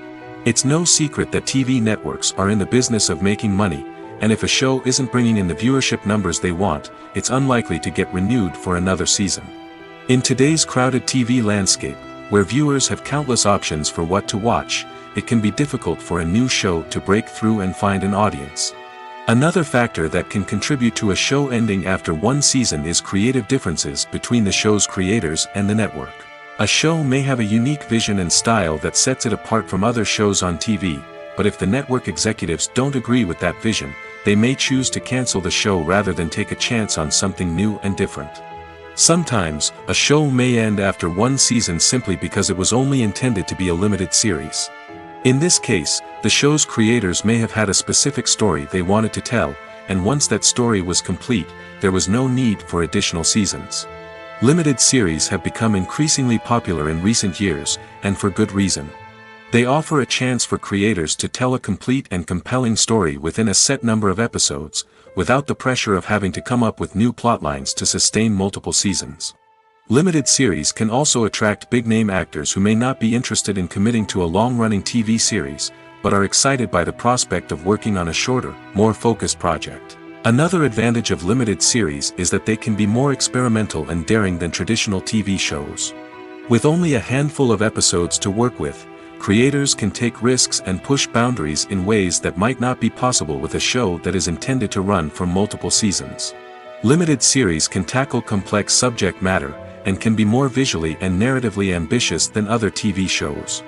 It's no secret that TV networks are in the business of making money, and if a show isn't bringing in the viewership numbers they want, it's unlikely to get renewed for another season. In today's crowded TV landscape, where viewers have countless options for what to watch, it can be difficult for a new show to break through and find an audience. Another factor that can contribute to a show ending after one season is creative differences between the show's creators and the network. A show may have a unique vision and style that sets it apart from other shows on TV, but if the network executives don't agree with that vision, they may choose to cancel the show rather than take a chance on something new and different. Sometimes, a show may end after one season simply because it was only intended to be a limited series. In this case, the show's creators may have had a specific story they wanted to tell, and once that story was complete, there was no need for additional seasons. Limited series have become increasingly popular in recent years, and for good reason. They offer a chance for creators to tell a complete and compelling story within a set number of episodes, without the pressure of having to come up with new plotlines to sustain multiple seasons. Limited series can also attract big-name actors who may not be interested in committing to a long-running TV series, but are excited by the prospect of working on a shorter, more focused project. Another advantage of limited series is that they can be more experimental and daring than traditional TV shows. With only a handful of episodes to work with, creators can take risks and push boundaries in ways that might not be possible with a show that is intended to run for multiple seasons. Limited series can tackle complex subject matter, and can be more visually and narratively ambitious than other TV shows.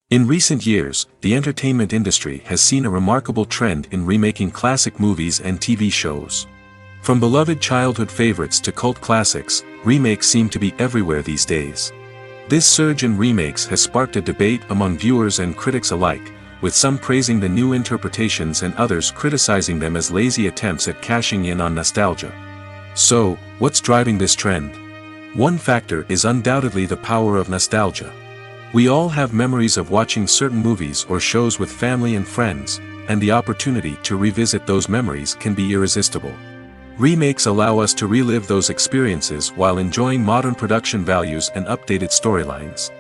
In recent years, the entertainment industry has seen a remarkable trend in remaking classic movies and TV shows. From beloved childhood favorites to cult classics, remakes seem to be everywhere these days. This surge in remakes has sparked a debate among viewers and critics alike, with some praising the new interpretations and others criticizing them as lazy attempts at cashing in on nostalgia. So, what's driving this trend? One factor is undoubtedly the power of nostalgia. We all have memories of watching certain movies or shows with family and friends, and the opportunity to revisit those memories can be irresistible. Remakes allow us to relive those experiences while enjoying modern production values and updated storylines.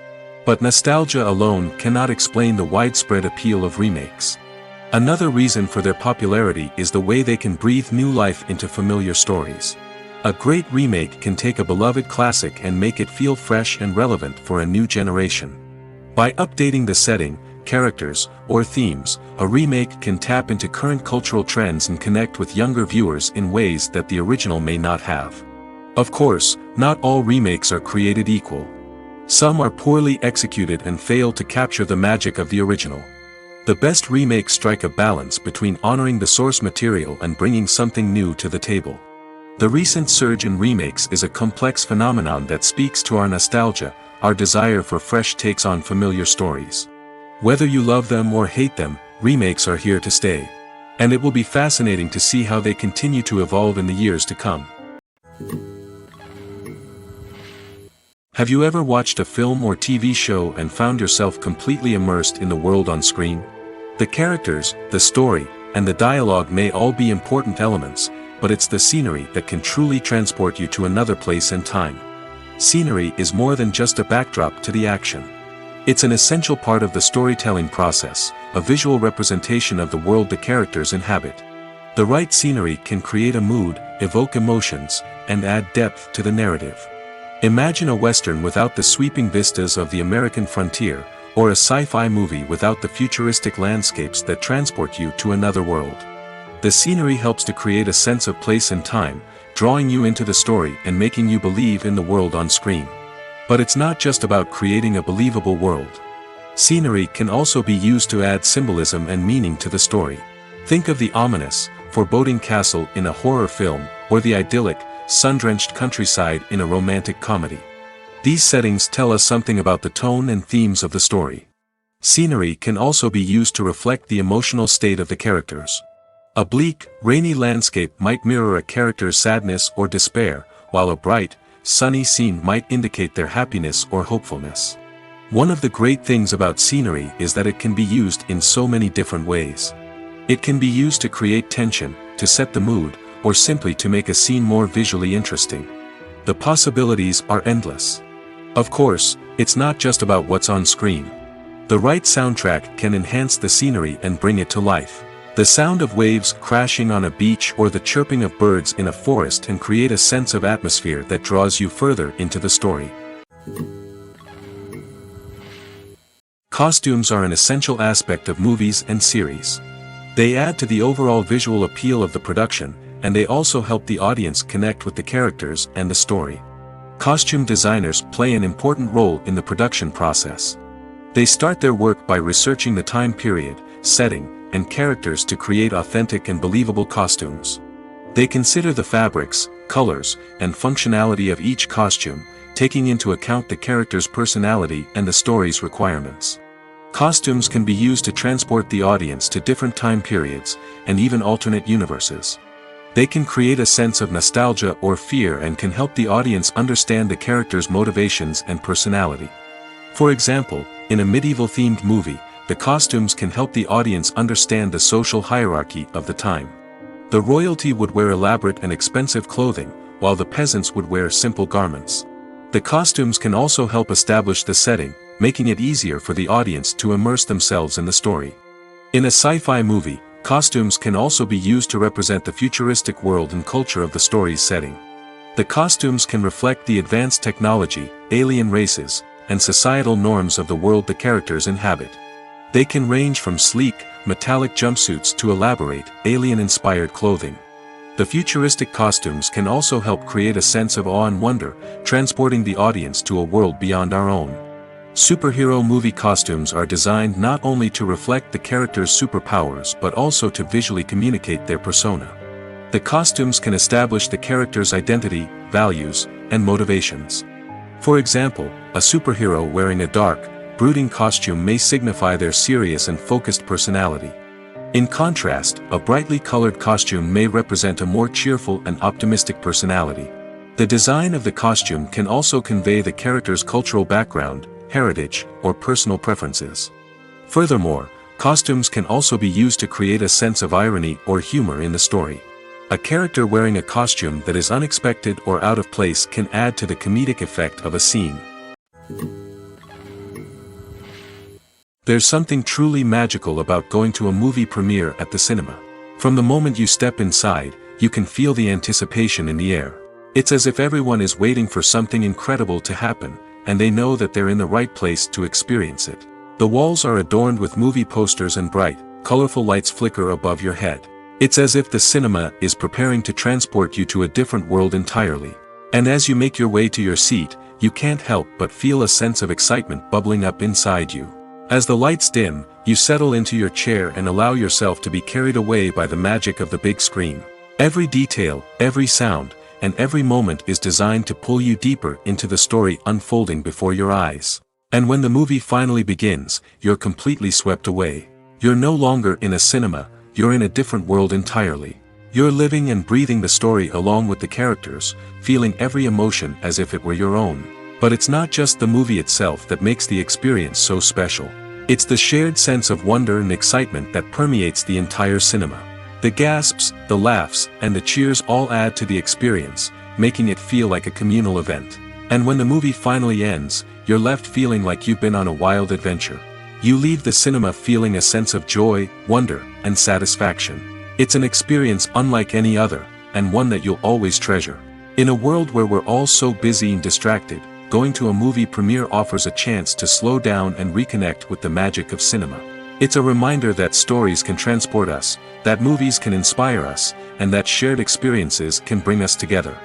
But nostalgia alone cannot explain the widespread appeal of remakes. Another reason for their popularity is the way they can breathe new life into familiar stories. A great remake can take a beloved classic and make it feel fresh and relevant for a new generation. By updating the setting, characters, or themes, a remake can tap into current cultural trends and connect with younger viewers in ways that the original may not have. Of course, not all remakes are created equal. Some are poorly executed and fail to capture the magic of the original. The best remakes strike a balance between honoring the source material and bringing something new to the table. The recent surge in remakes is a complex phenomenon that speaks to our nostalgia, our desire for fresh takes on familiar stories. Whether you love them or hate them, remakes are here to stay. And it will be fascinating to see how they continue to evolve in the years to come. Have you ever watched a film or TV show and found yourself completely immersed in the world on screen? The characters, the story, and the dialogue may all be important elements, but it's the scenery that can truly transport you to another place and time. Scenery is more than just a backdrop to the action. It's an essential part of the storytelling process, a visual representation of the world the characters inhabit. The right scenery can create a mood, evoke emotions, and add depth to the narrative. Imagine a Western without the sweeping vistas of the American frontier, or a sci-fi movie without the futuristic landscapes that transport you to another world. The scenery helps to create a sense of place and time, drawing you into the story and making you believe in the world on screen. But it's not just about creating a believable world. Scenery can also be used to add symbolism and meaning to the story. Think of the ominous, foreboding castle in a horror film, or the idyllic, sun-drenched countryside in a romantic comedy. These settings tell us something about the tone and themes of the story. Scenery can also be used to reflect the emotional state of the characters. A bleak, rainy landscape might mirror a character's sadness or despair, while a bright, sunny scene might indicate their happiness or hopefulness. One of the great things about scenery is that it can be used in so many different ways. It can be used to create tension, to set the mood, or simply to make a scene more visually interesting. The possibilities are endless. Of course, it's not just about what's on screen. The right soundtrack can enhance the scenery and bring it to life. The sound of waves crashing on a beach or the chirping of birds in a forest can create a sense of atmosphere that draws you further into the story. Costumes are an essential aspect of movies and series. They add to the overall visual appeal of the production, and they also help the audience connect with the characters and the story. Costume designers play an important role in the production process. They start their work by researching the time period, setting, and characters to create authentic and believable costumes. They consider the fabrics, colors, and functionality of each costume, taking into account the character's personality and the story's requirements. Costumes can be used to transport the audience to different time periods, and even alternate universes. They can create a sense of nostalgia or fear and can help the audience understand the character's motivations and personality. For example, in a medieval-themed movie, the costumes can help the audience understand the social hierarchy of the time. The royalty would wear elaborate and expensive clothing, while the peasants would wear simple garments. The costumes can also help establish the setting, making it easier for the audience to immerse themselves in the story. In a sci-fi movie, costumes can also be used to represent the futuristic world and culture of the story's setting. The costumes can reflect the advanced technology, alien races, and societal norms of the world the characters inhabit. They can range from sleek, metallic jumpsuits to elaborate, alien-inspired clothing. The futuristic costumes can also help create a sense of awe and wonder, transporting the audience to a world beyond our own. Superhero movie costumes are designed not only to reflect the character's superpowers but also to visually communicate their persona. The costumes can establish the character's identity, values, and motivations. For example, a superhero wearing a dark, brooding costume may signify their serious and focused personality. In contrast, a brightly colored costume may represent a more cheerful and optimistic personality. The design of the costume can also convey the character's cultural background, heritage, or personal preferences. Furthermore, costumes can also be used to create a sense of irony or humor in the story. A character wearing a costume that is unexpected or out of place can add to the comedic effect of a scene. There's something truly magical about going to a movie premiere at the cinema. From the moment you step inside, you can feel the anticipation in the air. It's as if everyone is waiting for something incredible to happen, and they know that they're in the right place to experience it. The walls are adorned with movie posters and bright, colorful lights flicker above your head. It's as if the cinema is preparing to transport you to a different world entirely. And as you make your way to your seat, you can't help but feel a sense of excitement bubbling up inside you. As the lights dim, you settle into your chair and allow yourself to be carried away by the magic of the big screen. Every detail, every sound, and every moment is designed to pull you deeper into the story unfolding before your eyes. And when the movie finally begins, you're completely swept away. You're no longer in a cinema, you're in a different world entirely. You're living and breathing the story along with the characters, feeling every emotion as if it were your own. But it's not just the movie itself that makes the experience so special. It's the shared sense of wonder and excitement that permeates the entire cinema. The gasps, the laughs, and the cheers all add to the experience, making it feel like a communal event. And when the movie finally ends, you're left feeling like you've been on a wild adventure. You leave the cinema feeling a sense of joy, wonder, and satisfaction. It's an experience unlike any other, and one that you'll always treasure. In a world where we're all so busy and distracted, going to a movie premiere offers a chance to slow down and reconnect with the magic of cinema. It's a reminder that stories can transport us, that movies can inspire us, and that shared experiences can bring us together.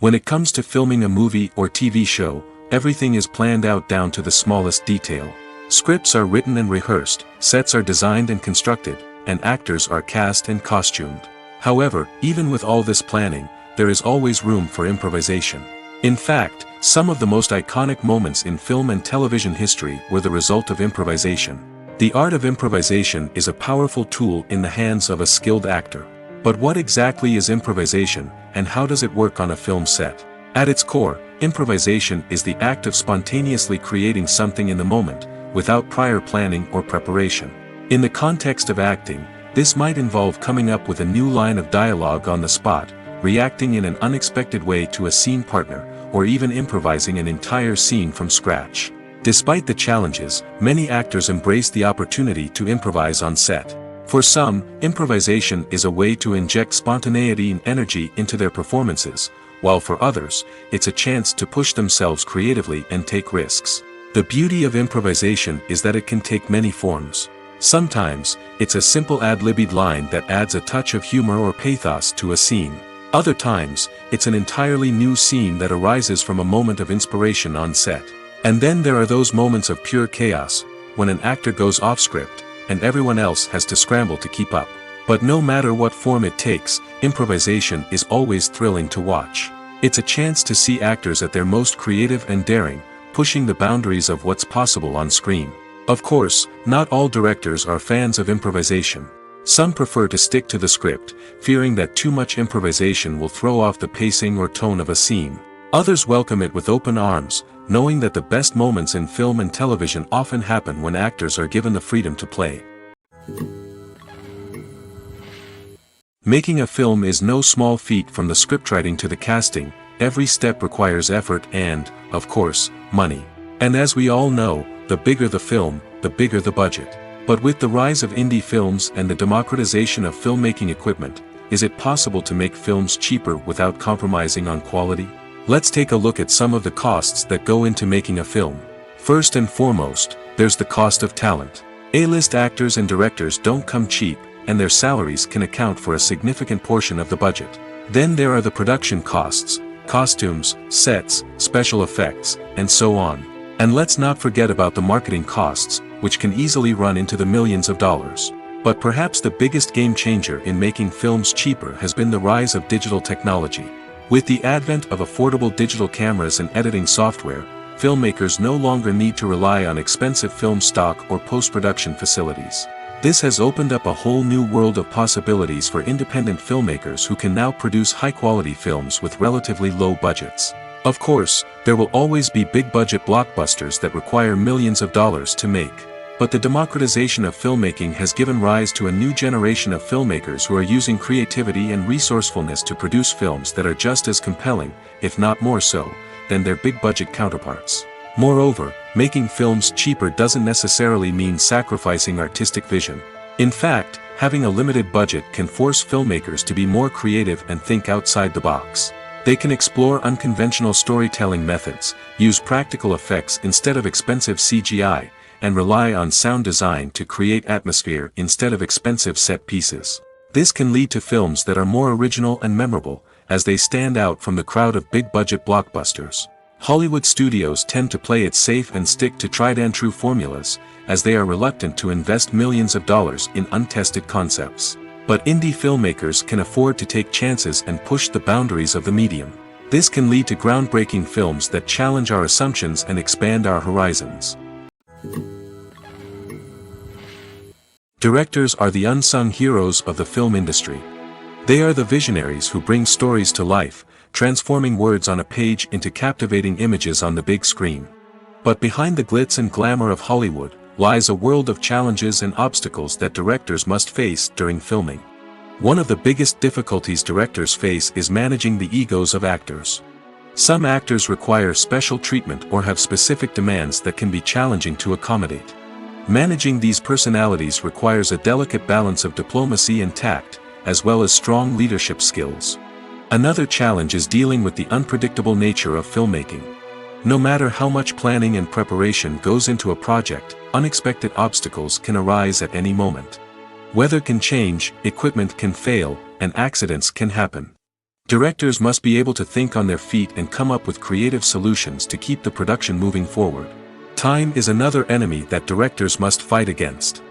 When it comes to filming a movie or TV show, everything is planned out down to the smallest detail. Scripts are written and rehearsed, sets are designed and constructed, and actors are cast and costumed. However, even with all this planning, there is always room for improvisation. In fact, some of the most iconic moments in film and television history were the result of improvisation. The art of improvisation is a powerful tool in the hands of a skilled actor. But what exactly is improvisation, and how does it work on a film set? At its core, improvisation is the act of spontaneously creating something in the moment, without prior planning or preparation. In the context of acting, this might involve coming up with a new line of dialogue on the spot, reacting in an unexpected way to a scene partner, or even improvising an entire scene from scratch. Despite the challenges, many actors embrace the opportunity to improvise on set. For some, improvisation is a way to inject spontaneity and energy into their performances, while for others, it's a chance to push themselves creatively and take risks. The beauty of improvisation is that it can take many forms. Sometimes, it's a simple ad-libbed line that adds a touch of humor or pathos to a scene. Other times, it's an entirely new scene that arises from a moment of inspiration on set. And then there are those moments of pure chaos, when an actor goes off script, and everyone else has to scramble to keep up. But no matter what form it takes, improvisation is always thrilling to watch. It's a chance to see actors at their most creative and daring, pushing the boundaries of what's possible on screen. Of course, not all directors are fans of improvisation. Some prefer to stick to the script, fearing that too much improvisation will throw off the pacing or tone of a scene. Others welcome it with open arms, knowing that the best moments in film and television often happen when actors are given the freedom to play. Making a film is no small feat. From the scriptwriting to the casting, every step requires effort and, of course, money. And as we all know, the bigger the film, the bigger the budget. But with the rise of indie films and the democratization of filmmaking equipment, is it possible to make films cheaper without compromising on quality? Let's take a look at some of the costs that go into making a film. First and foremost, there's the cost of talent. A-list actors and directors don't come cheap, and their salaries can account for a significant portion of the budget. Then there are the production costs, costumes, sets, special effects, and so on. And let's not forget about the marketing costs, which can easily run into the millions of dollars. But perhaps the biggest game changer in making films cheaper has been the rise of digital technology. With the advent of affordable digital cameras and editing software, filmmakers no longer need to rely on expensive film stock or post-production facilities. This has opened up a whole new world of possibilities for independent filmmakers who can now produce high-quality films with relatively low budgets. Of course, there will always be big-budget blockbusters that require millions of dollars to make. But the democratization of filmmaking has given rise to a new generation of filmmakers who are using creativity and resourcefulness to produce films that are just as compelling, if not more so, than their big-budget counterparts. Moreover, making films cheaper doesn't necessarily mean sacrificing artistic vision. In fact, having a limited budget can force filmmakers to be more creative and think outside the box. They can explore unconventional storytelling methods, use practical effects instead of expensive CGI, and rely on sound design to create atmosphere instead of expensive set pieces. This can lead to films that are more original and memorable, as they stand out from the crowd of big-budget blockbusters. Hollywood studios tend to play it safe and stick to tried-and-true formulas, as they are reluctant to invest millions of dollars in untested concepts. But indie filmmakers can afford to take chances and push the boundaries of the medium. This can lead to groundbreaking films that challenge our assumptions and expand our horizons. Directors are the unsung heroes of the film industry. They are the visionaries who bring stories to life, transforming words on a page into captivating images on the big screen. But behind the glitz and glamour of Hollywood lies a world of challenges and obstacles that directors must face during filming. One of the biggest difficulties directors face is managing the egos of actors. Some actors require special treatment or have specific demands that can be challenging to accommodate. Managing these personalities requires a delicate balance of diplomacy and tact, as well as strong leadership skills. Another challenge is dealing with the unpredictable nature of filmmaking. No matter how much planning and preparation goes into a project, unexpected obstacles can arise at any moment. Weather can change, equipment can fail, and accidents can happen. Directors must be able to think on their feet and come up with creative solutions to keep the production moving forward. Time is another enemy that directors must fight against.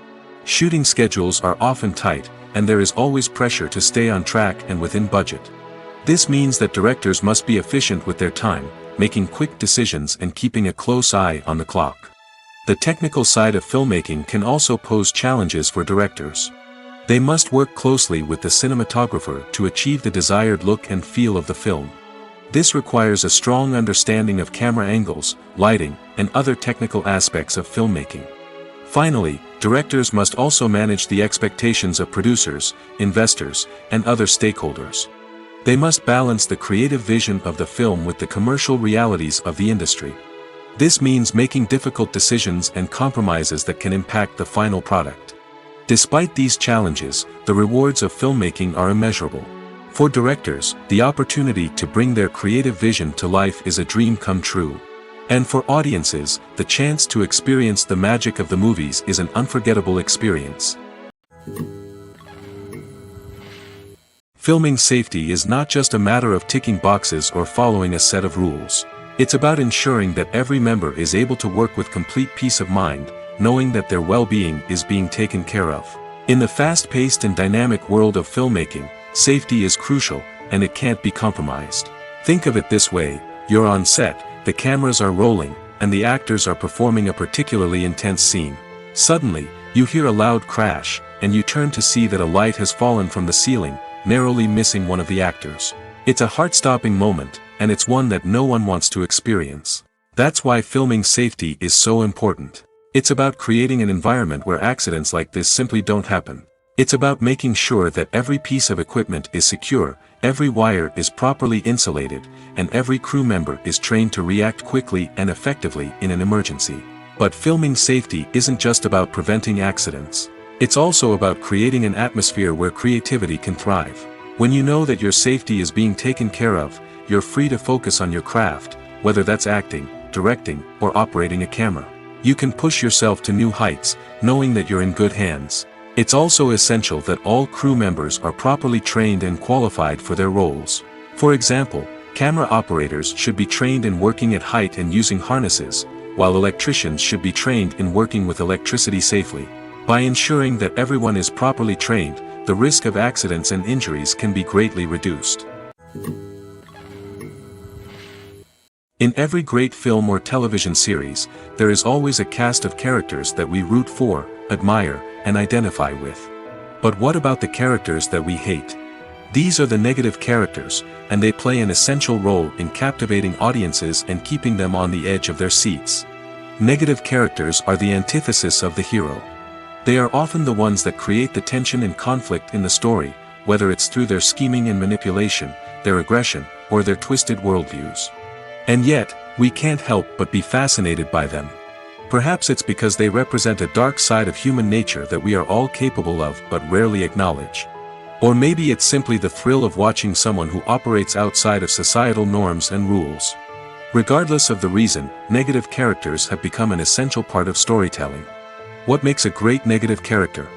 Shooting schedules are often tight, and there is always pressure to stay on track and within budget. This means that directors must be efficient with their time, making quick decisions and keeping a close eye on the clock. The technical side of filmmaking can also pose challenges for directors. They must work closely with the cinematographer to achieve the desired look and feel of the film. This requires a strong understanding of camera angles, lighting, and other technical aspects of filmmaking. Finally, directors must also manage the expectations of producers, investors, and other stakeholders. They must balance the creative vision of the film with the commercial realities of the industry. This means making difficult decisions and compromises that can impact the final product. Despite these challenges, the rewards of filmmaking are immeasurable. For directors, the opportunity to bring their creative vision to life is a dream come true. And for audiences, the chance to experience the magic of the movies is an unforgettable experience. Filming safety is not just a matter of ticking boxes or following a set of rules. It's about ensuring that every member is able to work with complete peace of mind, knowing that their well-being is being taken care of. In the fast-paced and dynamic world of filmmaking, safety is crucial, and it can't be compromised. Think of it this way: you're on set, the cameras are rolling, and the actors are performing a particularly intense scene. Suddenly, you hear a loud crash, and you turn to see that a light has fallen from the ceiling, narrowly missing one of the actors. It's a heart-stopping moment, and it's one that no one wants to experience. That's why filming safety is so important. It's about creating an environment where accidents like this simply don't happen. It's about making sure that every piece of equipment is secure, every wire is properly insulated, and every crew member is trained to react quickly and effectively in an emergency. But filming safety isn't just about preventing accidents. It's also about creating an atmosphere where creativity can thrive. When you know that your safety is being taken care of, you're free to focus on your craft, whether that's acting, directing, or operating a camera. You can push yourself to new heights, knowing that you're in good hands. It's also essential that all crew members are properly trained and qualified for their roles. For example, camera operators should be trained in working at height and using harnesses, while electricians should be trained in working with electricity safely. By ensuring that everyone is properly trained, the risk of accidents and injuries can be greatly reduced. In every great film or television series, there is always a cast of characters that we root for, admire, and identify with. But what about the characters that we hate? These are the negative characters, and they play an essential role in captivating audiences and keeping them on the edge of their seats. Negative characters are the antithesis of the hero. They are often the ones that create the tension and conflict in the story, whether it's through their scheming and manipulation, their aggression, or their twisted worldviews. And yet, we can't help but be fascinated by them. Perhaps it's because they represent a dark side of human nature that we are all capable of but rarely acknowledge. Or maybe it's simply the thrill of watching someone who operates outside of societal norms and rules. Regardless of the reason, negative characters have become an essential part of storytelling. What makes a great negative character?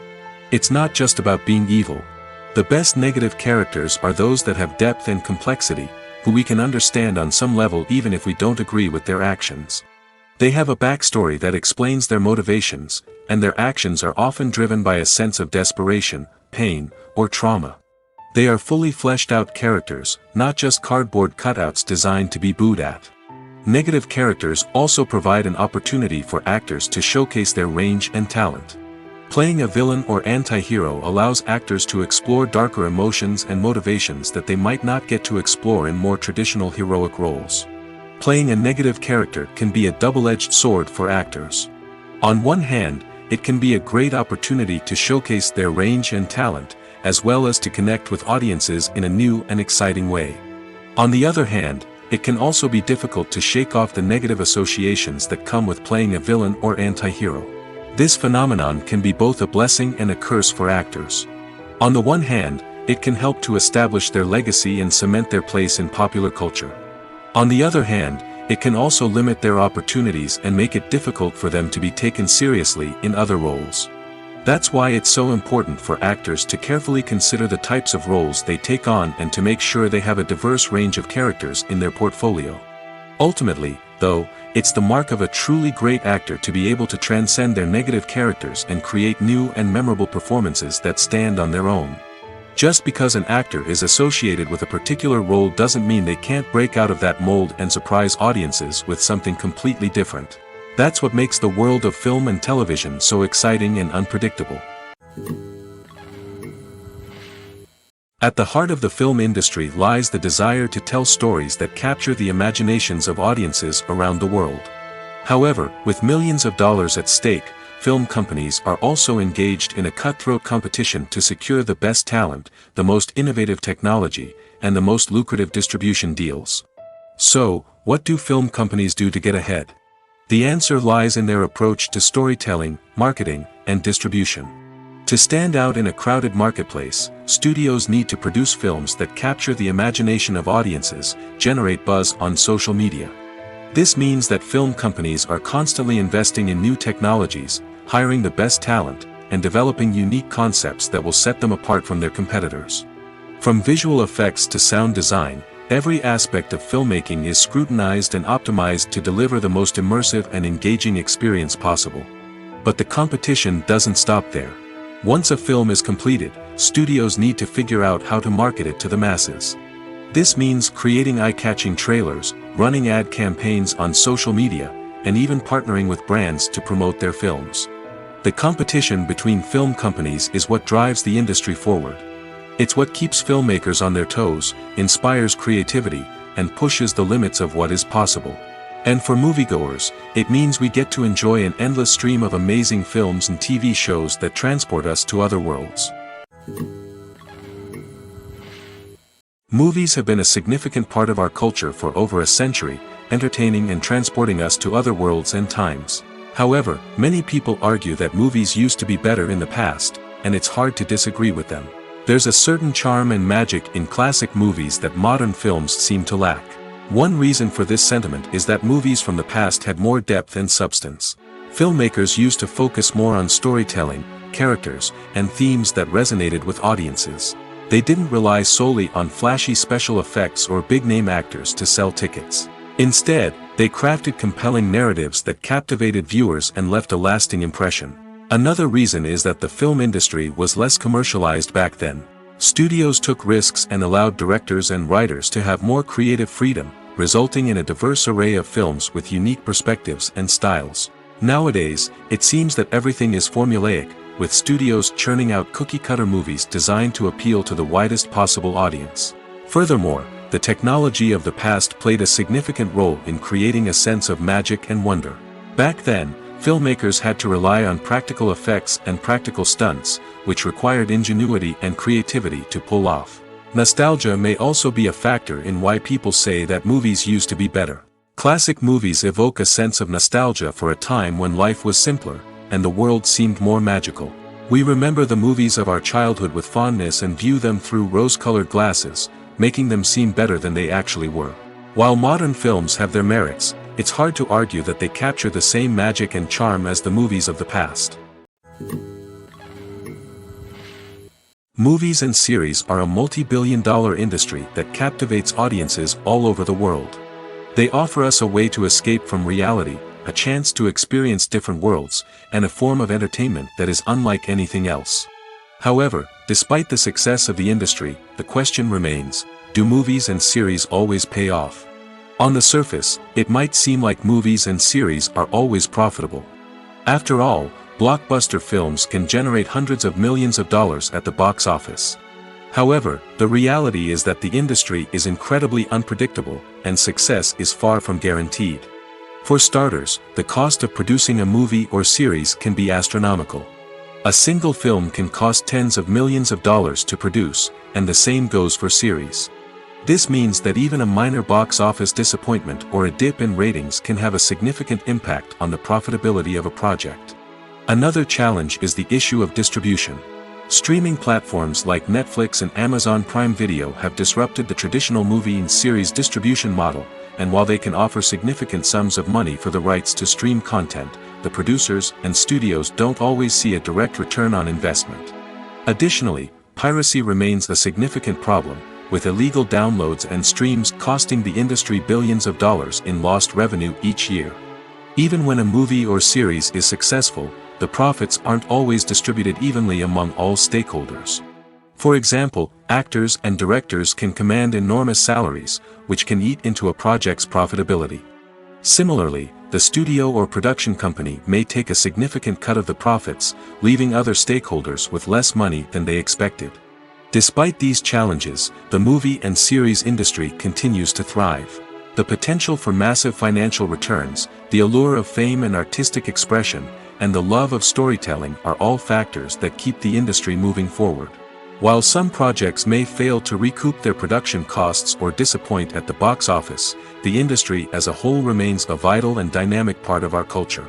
It's not just about being evil. The best negative characters are those that have depth and complexity, who we can understand on some level even if we don't agree with their actions. They have a backstory that explains their motivations, and their actions are often driven by a sense of desperation, pain, or trauma. They are fully fleshed out characters, not just cardboard cutouts designed to be booed at. Negative characters also provide an opportunity for actors to showcase their range and talent. Playing a villain or anti-hero allows actors to explore darker emotions and motivations that they might not get to explore in more traditional heroic roles. Playing a negative character can be a double-edged sword for actors. On one hand, it can be a great opportunity to showcase their range and talent, as well as to connect with audiences in a new and exciting way. On the other hand, it can also be difficult to shake off the negative associations that come with playing a villain or anti-hero. This phenomenon can be both a blessing and a curse for actors. On the one hand, it can help to establish their legacy and cement their place in popular culture. On the other hand, it can also limit their opportunities and make it difficult for them to be taken seriously in other roles. That's why it's so important for actors to carefully consider the types of roles they take on and to make sure they have a diverse range of characters in their portfolio. Ultimately, though, it's the mark of a truly great actor to be able to transcend their negative characters and create new and memorable performances that stand on their own. Just because an actor is associated with a particular role doesn't mean they can't break out of that mold and surprise audiences with something completely different. That's what makes the world of film and television so exciting and unpredictable. At the heart of the film industry lies the desire to tell stories that capture the imaginations of audiences around the world. However, with millions of dollars at stake, film companies are also engaged in a cutthroat competition to secure the best talent, the most innovative technology, and the most lucrative distribution deals. So, what do film companies do to get ahead? The answer lies in their approach to storytelling, marketing, and distribution. To stand out in a crowded marketplace, studios need to produce films that capture the imagination of audiences, generate buzz on social media. This means that film companies are constantly investing in new technologies, hiring the best talent, and developing unique concepts that will set them apart from their competitors. From visual effects to sound design, every aspect of filmmaking is scrutinized and optimized to deliver the most immersive and engaging experience possible. But the competition doesn't stop there. Once a film is completed, studios need to figure out how to market it to the masses. This means creating eye-catching trailers, running ad campaigns on social media, and even partnering with brands to promote their films. The competition between film companies is what drives the industry forward. It's what keeps filmmakers on their toes, inspires creativity, and pushes the limits of what is possible. And for moviegoers, it means we get to enjoy an endless stream of amazing films and TV shows that transport us to other worlds. Movies have been a significant part of our culture for over a century, entertaining and transporting us to other worlds and times. However, many people argue that movies used to be better in the past, and it's hard to disagree with them. There's a certain charm and magic in classic movies that modern films seem to lack. One reason for this sentiment is that movies from the past had more depth and substance. Filmmakers used to focus more on storytelling, characters, and themes that resonated with audiences. They didn't rely solely on flashy special effects or big-name actors to sell tickets. Instead, they crafted compelling narratives that captivated viewers and left a lasting impression. Another reason is that the film industry was less commercialized back then. Studios took risks and allowed directors and writers to have more creative freedom, resulting in a diverse array of films with unique perspectives and styles. Nowadays, it seems that everything is formulaic, with studios churning out cookie-cutter movies designed to appeal to the widest possible audience. Furthermore, the technology of the past played a significant role in creating a sense of magic and wonder. Back then, filmmakers had to rely on practical effects and practical stunts, which required ingenuity and creativity to pull off. Nostalgia may also be a factor in why people say that movies used to be better. Classic movies evoke a sense of nostalgia for a time when life was simpler, and the world seemed more magical. We remember the movies of our childhood with fondness and view them through rose-colored glasses, making them seem better than they actually were. While modern films have their merits, it's hard to argue that they capture the same magic and charm as the movies of the past. Movies and series are a multi-billion-dollar industry that captivates audiences all over the world. They offer us a way to escape from reality, a chance to experience different worlds, and a form of entertainment that is unlike anything else. However, despite the success of the industry, the question remains, do movies and series always pay off? On the surface, it might seem like movies and series are always profitable. After all, blockbuster films can generate hundreds of millions of dollars at the box office. However, the reality is that the industry is incredibly unpredictable, and success is far from guaranteed. For starters, the cost of producing a movie or series can be astronomical. A single film can cost tens of millions of dollars to produce, and the same goes for series. This means that even a minor box office disappointment or a dip in ratings can have a significant impact on the profitability of a project. Another challenge is the issue of distribution. Streaming platforms like Netflix and Amazon Prime Video have disrupted the traditional movie and series distribution model, and while they can offer significant sums of money for the rights to stream content, the producers and studios don't always see a direct return on investment. Additionally, piracy remains a significant problem, with illegal downloads and streams costing the industry billions of dollars in lost revenue each year. Even when a movie or series is successful, the profits aren't always distributed evenly among all stakeholders. For example, actors and directors can command enormous salaries, which can eat into a project's profitability. Similarly, the studio or production company may take a significant cut of the profits, leaving other stakeholders with less money than they expected. Despite these challenges, the movie and series industry continues to thrive. The potential for massive financial returns, the allure of fame and artistic expression, and the love of storytelling are all factors that keep the industry moving forward. While some projects may fail to recoup their production costs or disappoint at the box office, the industry as a whole remains a vital and dynamic part of our culture.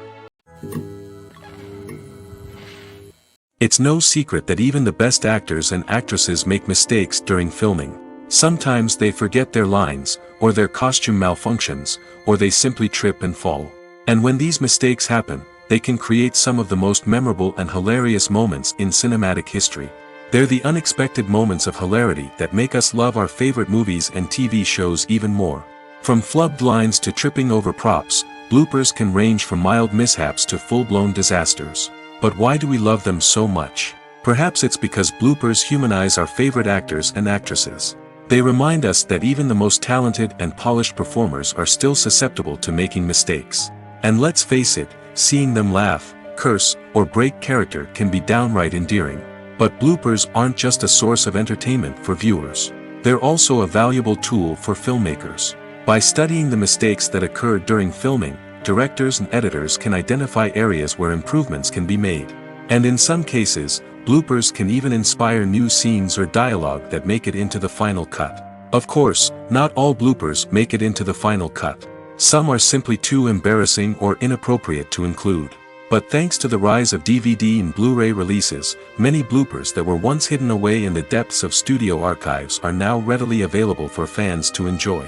It's no secret that even the best actors and actresses make mistakes during filming. Sometimes they forget their lines, or their costume malfunctions, or they simply trip and fall. And when these mistakes happen, they can create some of the most memorable and hilarious moments in cinematic history. They're the unexpected moments of hilarity that make us love our favorite movies and TV shows even more. From flubbed lines to tripping over props, bloopers can range from mild mishaps to full-blown disasters. But why do we love them so much? Perhaps it's because bloopers humanize our favorite actors and actresses. They remind us that even the most talented and polished performers are still susceptible to making mistakes. And let's face it, seeing them laugh, curse, or break character can be downright endearing. But bloopers aren't just a source of entertainment for viewers. They're also a valuable tool for filmmakers. By studying the mistakes that occur during filming, directors and editors can identify areas where improvements can be made. And in some cases, bloopers can even inspire new scenes or dialogue that make it into the final cut. Of course, not all bloopers make it into the final cut. Some are simply too embarrassing or inappropriate to include. But thanks to the rise of DVD and Blu-ray releases, many bloopers that were once hidden away in the depths of studio archives are now readily available for fans to enjoy.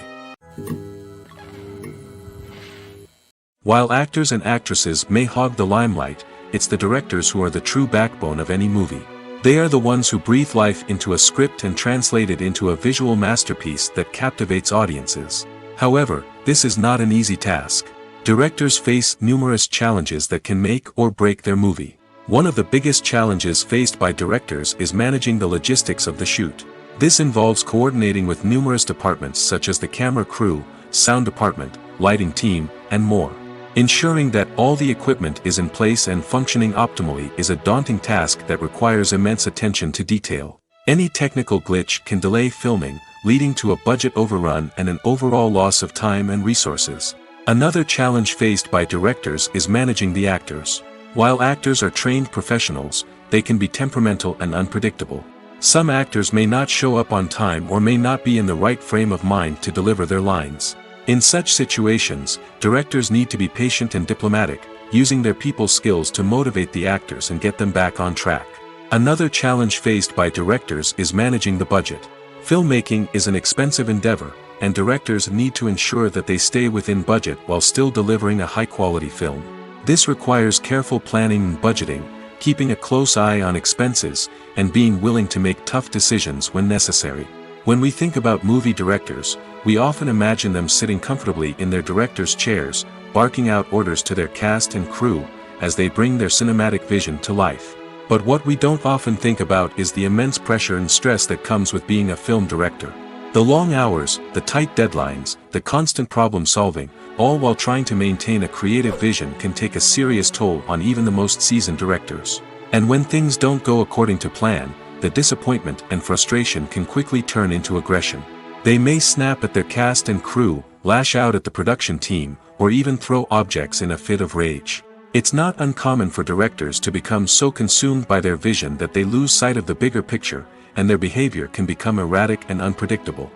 While actors and actresses may hog the limelight, it's the directors who are the true backbone of any movie. They are the ones who breathe life into a script and translate it into a visual masterpiece that captivates audiences. However, this is not an easy task. Directors face numerous challenges that can make or break their movie. One of the biggest challenges faced by directors is managing the logistics of the shoot. This involves coordinating with numerous departments such as the camera crew, sound department, lighting team, and more. Ensuring that all the equipment is in place and functioning optimally is a daunting task that requires immense attention to detail. Any technical glitch can delay filming, leading to a budget overrun and an overall loss of time and resources. Another challenge faced by directors is managing the actors. While actors are trained professionals, they can be temperamental and unpredictable. Some actors may not show up on time or may not be in the right frame of mind to deliver their lines. In such situations, directors need to be patient and diplomatic, using their people skills to motivate the actors and get them back on track. Another challenge faced by directors is managing the budget. Filmmaking is an expensive endeavor, and directors need to ensure that they stay within budget while still delivering a high-quality film. This requires careful planning and budgeting, keeping a close eye on expenses, and being willing to make tough decisions when necessary. When we think about movie directors, we often imagine them sitting comfortably in their director's chairs, barking out orders to their cast and crew, as they bring their cinematic vision to life. But what we don't often think about is the immense pressure and stress that comes with being a film director. The long hours, the tight deadlines, the constant problem solving, all while trying to maintain a creative vision can take a serious toll on even the most seasoned directors. And when things don't go according to plan, the disappointment and frustration can quickly turn into aggression. They may snap at their cast and crew, lash out at the production team, or even throw objects in a fit of rage. It's not uncommon for directors to become so consumed by their vision that they lose sight of the bigger picture, and their behavior can become erratic and unpredictable.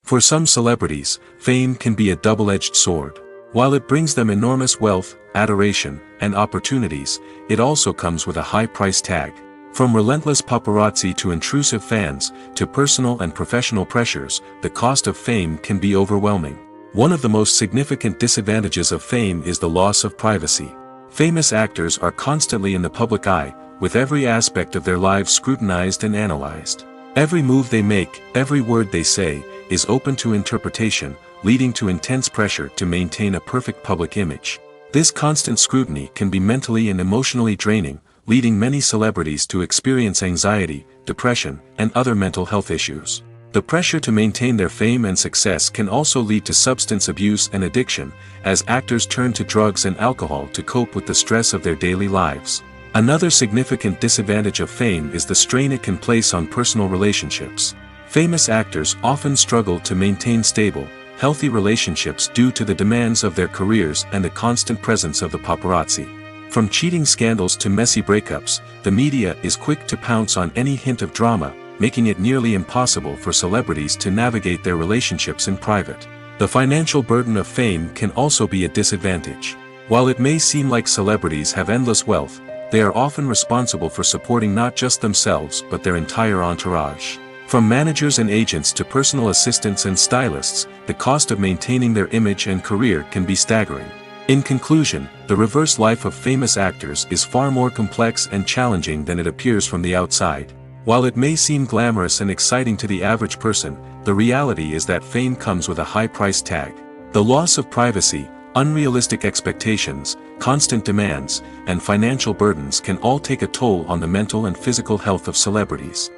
For some celebrities, fame can be a double-edged sword. While it brings them enormous wealth, adoration, and opportunities, it also comes with a high price tag. From relentless paparazzi to intrusive fans, to personal and professional pressures, the cost of fame can be overwhelming. One of the most significant disadvantages of fame is the loss of privacy. Famous actors are constantly in the public eye, with every aspect of their lives scrutinized and analyzed. Every move they make, every word they say, is open to interpretation, leading to intense pressure to maintain a perfect public image. This constant scrutiny can be mentally and emotionally draining, leading many celebrities to experience anxiety, depression, and other mental health issues. The pressure to maintain their fame and success can also lead to substance abuse and addiction, as actors turn to drugs and alcohol to cope with the stress of their daily lives. Another significant disadvantage of fame is the strain it can place on personal relationships. Famous actors often struggle to maintain stable, healthy relationships due to the demands of their careers and the constant presence of the paparazzi. From cheating scandals to messy breakups, the media is quick to pounce on any hint of drama, making it nearly impossible for celebrities to navigate their relationships in private. The financial burden of fame can also be a disadvantage. While it may seem like celebrities have endless wealth, they are often responsible for supporting not just themselves but their entire entourage. From managers and agents to personal assistants and stylists, the cost of maintaining their image and career can be staggering. In conclusion, the reverse life of famous actors is far more complex and challenging than it appears from the outside. While it may seem glamorous and exciting to the average person, the reality is that fame comes with a high price tag. The loss of privacy, unrealistic expectations, constant demands, and financial burdens can all take a toll on the mental and physical health of celebrities.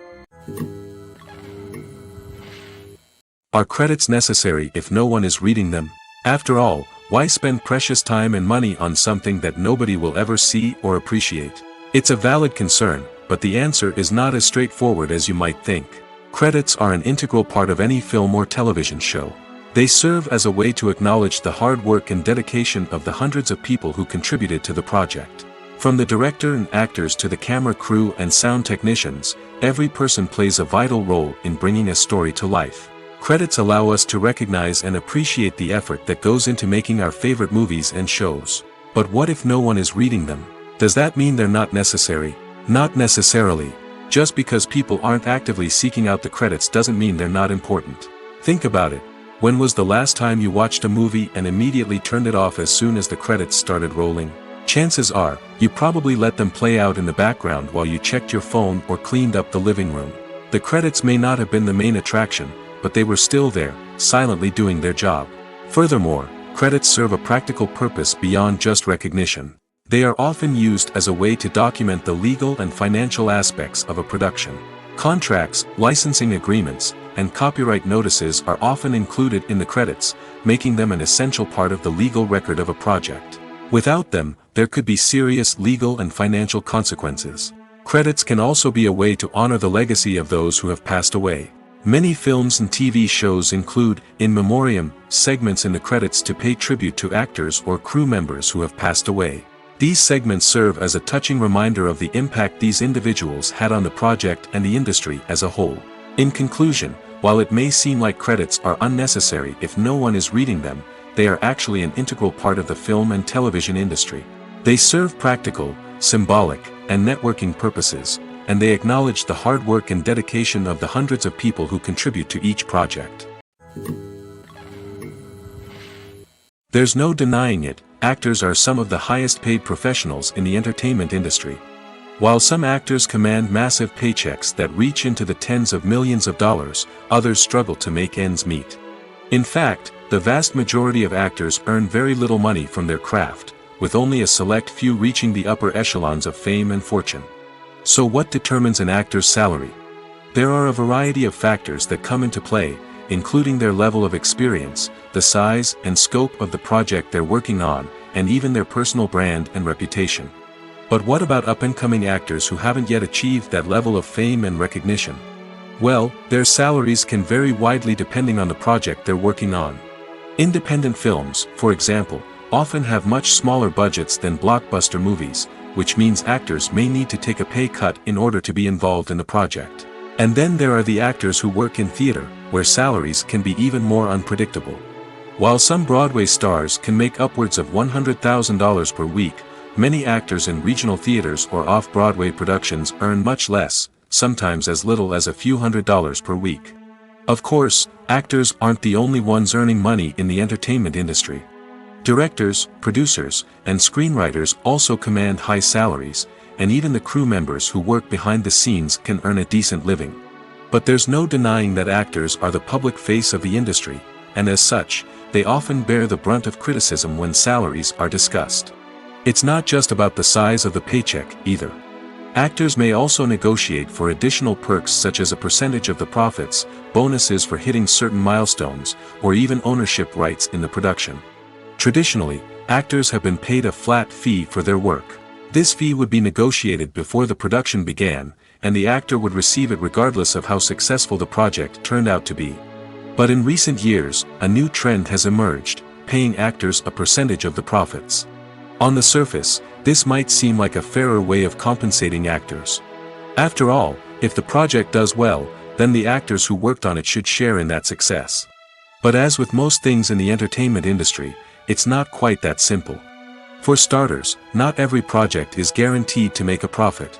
Are credits necessary if no one is reading them? After all, why spend precious time and money on something that nobody will ever see or appreciate? It's a valid concern, but the answer is not as straightforward as you might think. Credits are an integral part of any film or television show. They serve as a way to acknowledge the hard work and dedication of the hundreds of people who contributed to the project. From the director and actors to the camera crew and sound technicians, every person plays a vital role in bringing a story to life. Credits allow us to recognize and appreciate the effort that goes into making our favorite movies and shows. But what if no one is reading them? Does that mean they're not necessary? Not necessarily. Just because people aren't actively seeking out the credits doesn't mean they're not important. Think about it. When was the last time you watched a movie and immediately turned it off as soon as the credits started rolling? Chances are, you probably let them play out in the background while you checked your phone or cleaned up the living room. The credits may not have been the main attraction, but they were still there, silently doing their job. Furthermore, credits serve a practical purpose beyond just recognition. They are often used as a way to document the legal and financial aspects of a production. Contracts, licensing agreements, and copyright notices are often included in the credits, making them an essential part of the legal record of a project. Without them, there could be serious legal and financial consequences. Credits can also be a way to honor the legacy of those who have passed away. Many films and TV shows include in memoriam segments in the credits to pay tribute to actors or crew members who have passed away. These segments serve as a touching reminder of the impact these individuals had on the project and the industry as a whole. In conclusion, while it may seem like credits are unnecessary if no one is reading them, they are actually an integral part of the film and television industry. They serve practical, symbolic, and networking purposes, and they acknowledge the hard work and dedication of the hundreds of people who contribute to each project. There's no denying it, actors are some of the highest paid professionals in the entertainment industry. While some actors command massive paychecks that reach into the tens of millions of dollars, others struggle to make ends meet. In fact, the vast majority of actors earn very little money from their craft, with only a select few reaching the upper echelons of fame and fortune. So what determines an actor's salary? There are a variety of factors that come into play, including their level of experience, the size and scope of the project they're working on, and even their personal brand and reputation. But what about up-and-coming actors who haven't yet achieved that level of fame and recognition? Well, their salaries can vary widely depending on the project they're working on. Independent films, for example, often have much smaller budgets than blockbuster movies, which means actors may need to take a pay cut in order to be involved in the project. And then there are the actors who work in theater, where salaries can be even more unpredictable. While some Broadway stars can make upwards of $100,000 per week, many actors in regional theaters or off-Broadway productions earn much less, sometimes as little as a few $100s per week. Of course, actors aren't the only ones earning money in the entertainment industry. Directors, producers, and screenwriters also command high salaries, and even the crew members who work behind the scenes can earn a decent living. But there's no denying that actors are the public face of the industry, and as such, they often bear the brunt of criticism when salaries are discussed. It's not just about the size of the paycheck, either. Actors may also negotiate for additional perks such as a percentage of the profits, bonuses for hitting certain milestones, or even ownership rights in the production. Traditionally, actors have been paid a flat fee for their work. This fee would be negotiated before the production began, and the actor would receive it regardless of how successful the project turned out to be. But in recent years, a new trend has emerged, paying actors a percentage of the profits. On the surface, this might seem like a fairer way of compensating actors. After all, if the project does well, then the actors who worked on it should share in that success. But as with most things in the entertainment industry, it's not quite that simple. For starters, not every project is guaranteed to make a profit.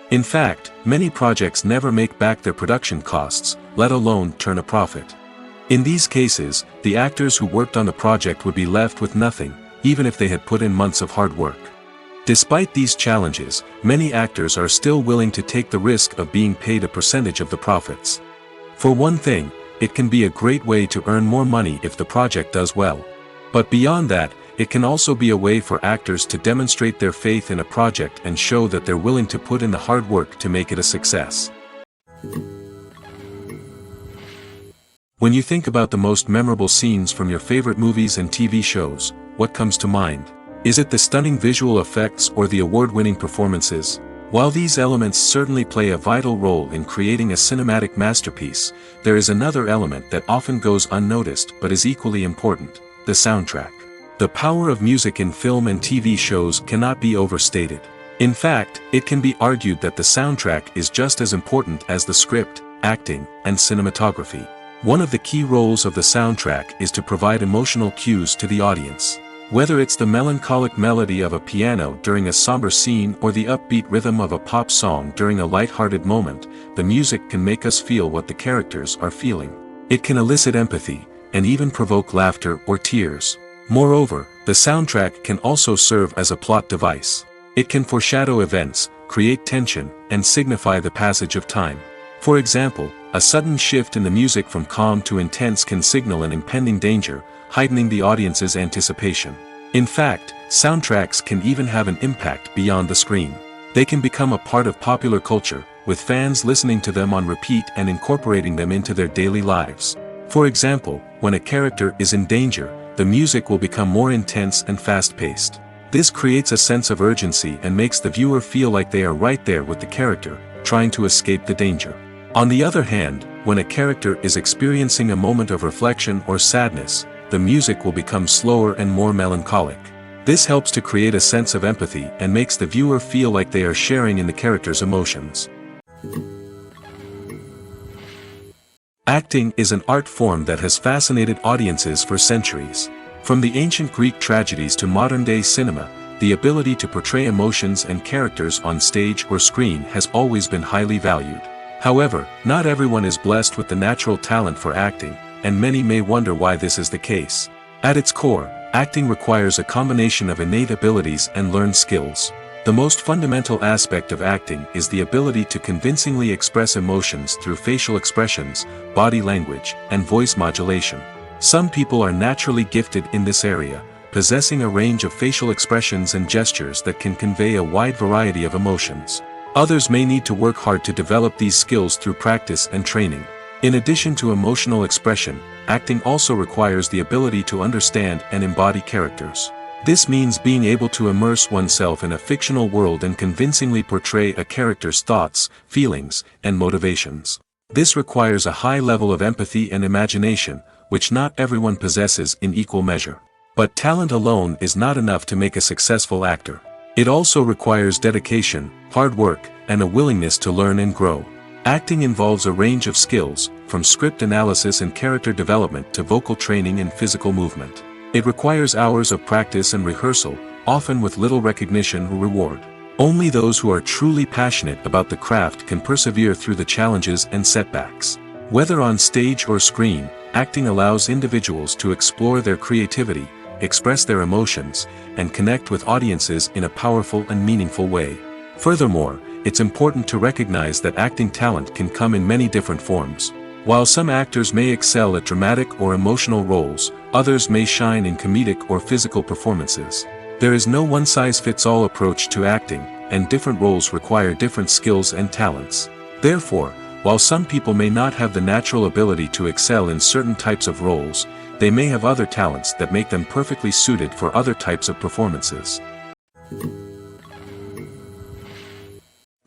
In fact, many projects never make back their production costs, let alone turn a profit. In these cases, the actors who worked on the project would be left with nothing, even if they had put in months of hard work. Despite these challenges, many actors are still willing to take the risk of being paid a percentage of the profits. For one thing, it can be a great way to earn more money if the project does well. But beyond that, it can also be a way for actors to demonstrate their faith in a project and show that they're willing to put in the hard work to make it a success. When you think about the most memorable scenes from your favorite movies and TV shows, what comes to mind? Is it the stunning visual effects or the award-winning performances? While these elements certainly play a vital role in creating a cinematic masterpiece, there is another element that often goes unnoticed but is equally important: the soundtrack. The power of music in film and TV shows cannot be overstated. In fact, it can be argued that the soundtrack is just as important as the script, acting, and cinematography. One of the key roles of the soundtrack is to provide emotional cues to the audience. Whether it's the melancholic melody of a piano during a somber scene or the upbeat rhythm of a pop song during a light-hearted moment, the music can make us feel what the characters are feeling. It can elicit empathy, and even provoke laughter or tears. Moreover, the soundtrack can also serve as a plot device. It can foreshadow events, create tension, and signify the passage of time. For example, a sudden shift in the music from calm to intense can signal an impending danger, heightening the audience's anticipation. In fact, soundtracks can even have an impact beyond the screen. They can become a part of popular culture, with fans listening to them on repeat and incorporating them into their daily lives. For example, when a character is in danger, the music will become more intense and fast-paced. This creates a sense of urgency and makes the viewer feel like they are right there with the character, trying to escape the danger. On the other hand, when a character is experiencing a moment of reflection or sadness, the music will become slower and more melancholic. This helps to create a sense of empathy and makes the viewer feel like they are sharing in the character's emotions. Acting is an art form that has fascinated audiences for centuries. From the ancient Greek tragedies to modern-day cinema, the ability to portray emotions and characters on stage or screen has always been highly valued. However, not everyone is blessed with the natural talent for acting, and many may wonder why this is the case. At its core, acting requires a combination of innate abilities and learned skills. The most fundamental aspect of acting is the ability to convincingly express emotions through facial expressions, body language, and voice modulation. Some people are naturally gifted in this area, possessing a range of facial expressions and gestures that can convey a wide variety of emotions. Others may need to work hard to develop these skills through practice and training. In addition to emotional expression, acting also requires the ability to understand and embody characters. This means being able to immerse oneself in a fictional world and convincingly portray a character's thoughts, feelings, and motivations. This requires a high level of empathy and imagination, which not everyone possesses in equal measure. But talent alone is not enough to make a successful actor. It also requires dedication, hard work, and a willingness to learn and grow. Acting involves a range of skills, from script analysis and character development to vocal training and physical movement. It requires hours of practice and rehearsal, often with little recognition or reward. Only those who are truly passionate about the craft can persevere through the challenges and setbacks. Whether on stage or screen, acting allows individuals to explore their creativity, express their emotions, and connect with audiences in a powerful and meaningful way. Furthermore, it's important to recognize that acting talent can come in many different forms. While some actors may excel at dramatic or emotional roles, others may shine in comedic or physical performances. There is no one-size-fits-all approach to acting, and different roles require different skills and talents. Therefore, while some people may not have the natural ability to excel in certain types of roles, they may have other talents that make them perfectly suited for other types of performances.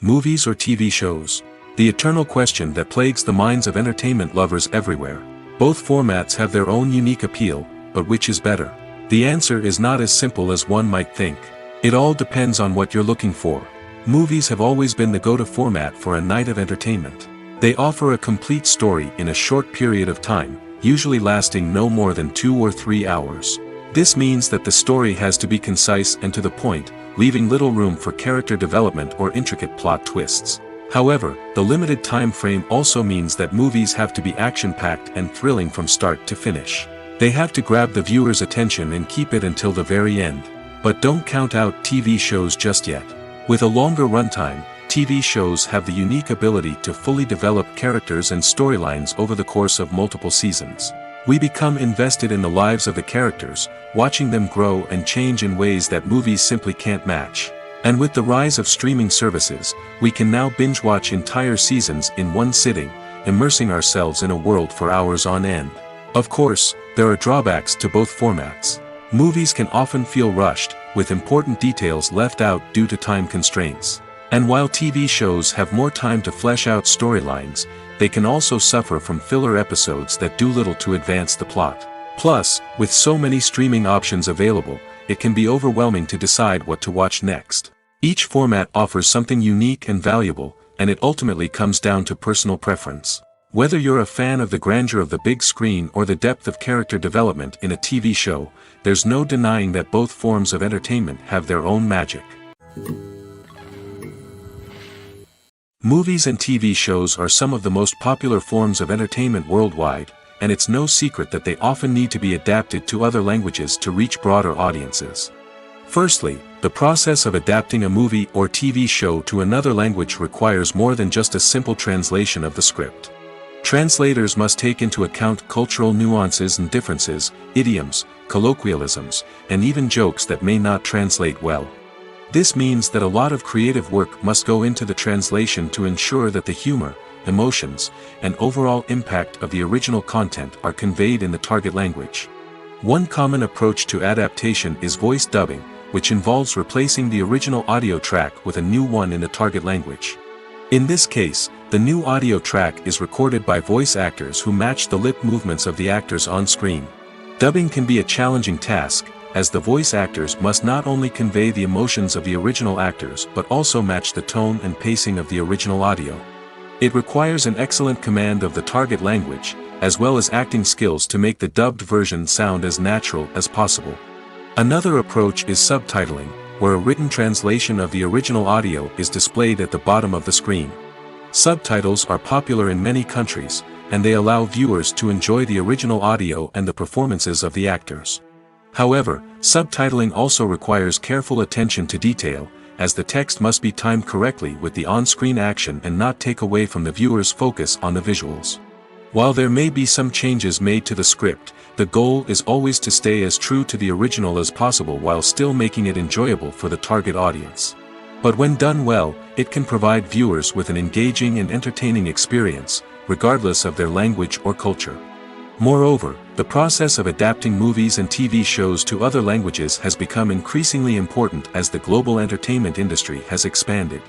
Movies or TV shows? The eternal question that plagues the minds of entertainment lovers everywhere. Both formats have their own unique appeal, but which is better? The answer is not as simple as one might think. It all depends on what you're looking for. Movies have always been the go-to format for a night of entertainment. They offer a complete story in a short period of time, usually lasting no more than 2 or 3 hours. This means that the story has to be concise and to the point, leaving little room for character development or intricate plot twists. However, the limited time frame also means that movies have to be action-packed and thrilling from start to finish. They have to grab the viewer's attention and keep it until the very end. But don't count out TV shows just yet. With a longer runtime, TV shows have the unique ability to fully develop characters and storylines over the course of multiple seasons. We become invested in the lives of the characters, watching them grow and change in ways that movies simply can't match. And with the rise of streaming services, we can now binge-watch entire seasons in one sitting, immersing ourselves in a world for hours on end. Of course, there are drawbacks to both formats. Movies can often feel rushed, with important details left out due to time constraints. And while TV shows have more time to flesh out storylines, they can also suffer from filler episodes that do little to advance the plot. Plus, with so many streaming options available, it can be overwhelming to decide what to watch next. Each format offers something unique and valuable, and it ultimately comes down to personal preference. Whether you're a fan of the grandeur of the big screen or the depth of character development in a TV show, there's no denying that both forms of entertainment have their own magic. Movies and TV shows are some of the most popular forms of entertainment worldwide, and it's no secret that they often need to be adapted to other languages to reach broader audiences. Firstly, the process of adapting a movie or TV show to another language requires more than just a simple translation of the script. Translators must take into account cultural nuances and differences, idioms, colloquialisms, and even jokes that may not translate well. This means that a lot of creative work must go into the translation to ensure that the humor, emotions, and overall impact of the original content are conveyed in the target language. One common approach to adaptation is voice dubbing, which involves replacing the original audio track with a new one in the target language. In this case, the new audio track is recorded by voice actors who match the lip movements of the actors on screen. Dubbing can be a challenging task, as the voice actors must not only convey the emotions of the original actors but also match the tone and pacing of the original audio. It requires an excellent command of the target language, as well as acting skills to make the dubbed version sound as natural as possible. Another approach is subtitling, where a written translation of the original audio is displayed at the bottom of the screen. Subtitles are popular in many countries, and they allow viewers to enjoy the original audio and the performances of the actors. However, subtitling also requires careful attention to detail, as the text must be timed correctly with the on-screen action and not take away from the viewer's focus on the visuals. While there may be some changes made to the script, the goal is always to stay as true to the original as possible while still making it enjoyable for the target audience. But when done well, it can provide viewers with an engaging and entertaining experience, regardless of their language or culture. Moreover, the process of adapting movies and TV shows to other languages has become increasingly important as the global entertainment industry has expanded.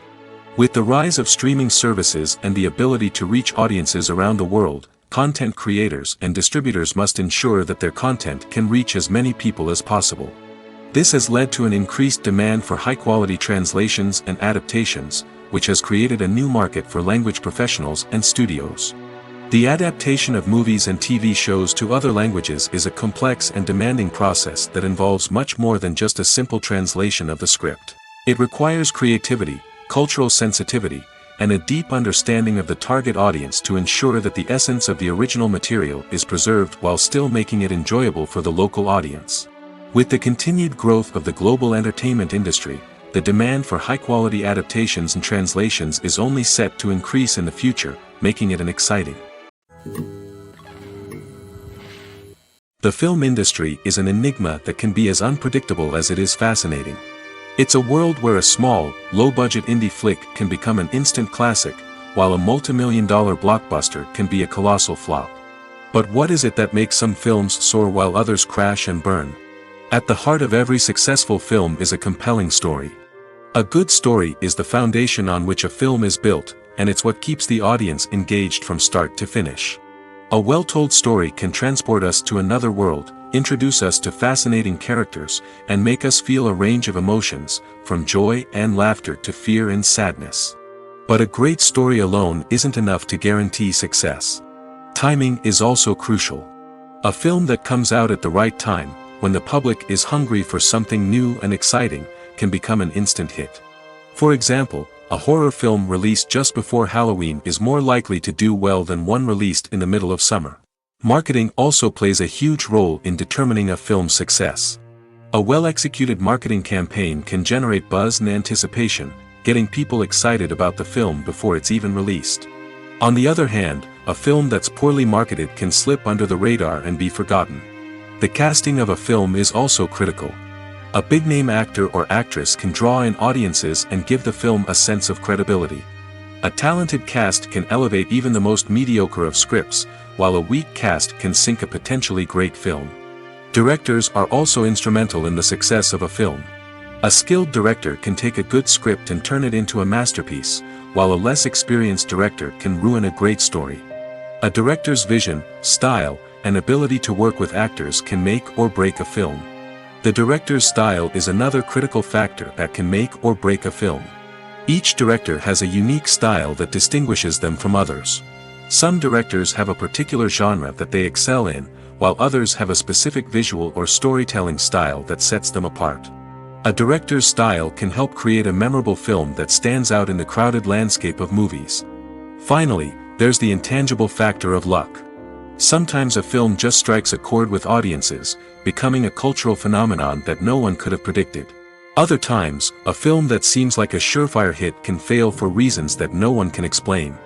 With the rise of streaming services and the ability to reach audiences around the world, content creators and distributors must ensure that their content can reach as many people as possible. This has led to an increased demand for high-quality translations and adaptations, which has created a new market for language professionals and studios. The adaptation of movies and TV shows to other languages is a complex and demanding process that involves much more than just a simple translation of the script. It requires creativity, cultural sensitivity, and a deep understanding of the target audience to ensure that the essence of the original material is preserved while still making it enjoyable for the local audience. With the continued growth of the global entertainment industry, the demand for high-quality adaptations and translations is only set to increase in the future, making it an exciting. The film industry is an enigma that can be as unpredictable as it is fascinating. It's a world where a small, low-budget indie flick can become an instant classic, while a multi-million-dollar blockbuster can be a colossal flop. But what is it that makes some films soar while others crash and burn? At the heart of every successful film is a compelling story. A good story is the foundation on which a film is built, and it's what keeps the audience engaged from start to finish. A well-told story can transport us to another world, introduce us to fascinating characters, and make us feel a range of emotions, from joy and laughter to fear and sadness. But a great story alone isn't enough to guarantee success. Timing is also crucial. A film that comes out at the right time, when the public is hungry for something new and exciting, can become an instant hit. For example, a horror film released just before Halloween is more likely to do well than one released in the middle of summer. Marketing also plays a huge role in determining a film's success. A well-executed marketing campaign can generate buzz and anticipation, getting people excited about the film before it's even released. On the other hand, a film that's poorly marketed can slip under the radar and be forgotten. The casting of a film is also critical. A big-name actor or actress can draw in audiences and give the film a sense of credibility. A talented cast can elevate even the most mediocre of scripts, while a weak cast can sink a potentially great film. Directors are also instrumental in the success of a film. A skilled director can take a good script and turn it into a masterpiece, while a less experienced director can ruin a great story. A director's vision, style, and ability to work with actors can make or break a film. The director's style is another critical factor that can make or break a film. Each director has a unique style that distinguishes them from others. Some directors have a particular genre that they excel in, while others have a specific visual or storytelling style that sets them apart. A director's style can help create a memorable film that stands out in the crowded landscape of movies. Finally, there's the intangible factor of luck. Sometimes a film just strikes a chord with audiences, becoming a cultural phenomenon that no one could have predicted. Other times, a film that seems like a surefire hit can fail for reasons that no one can explain.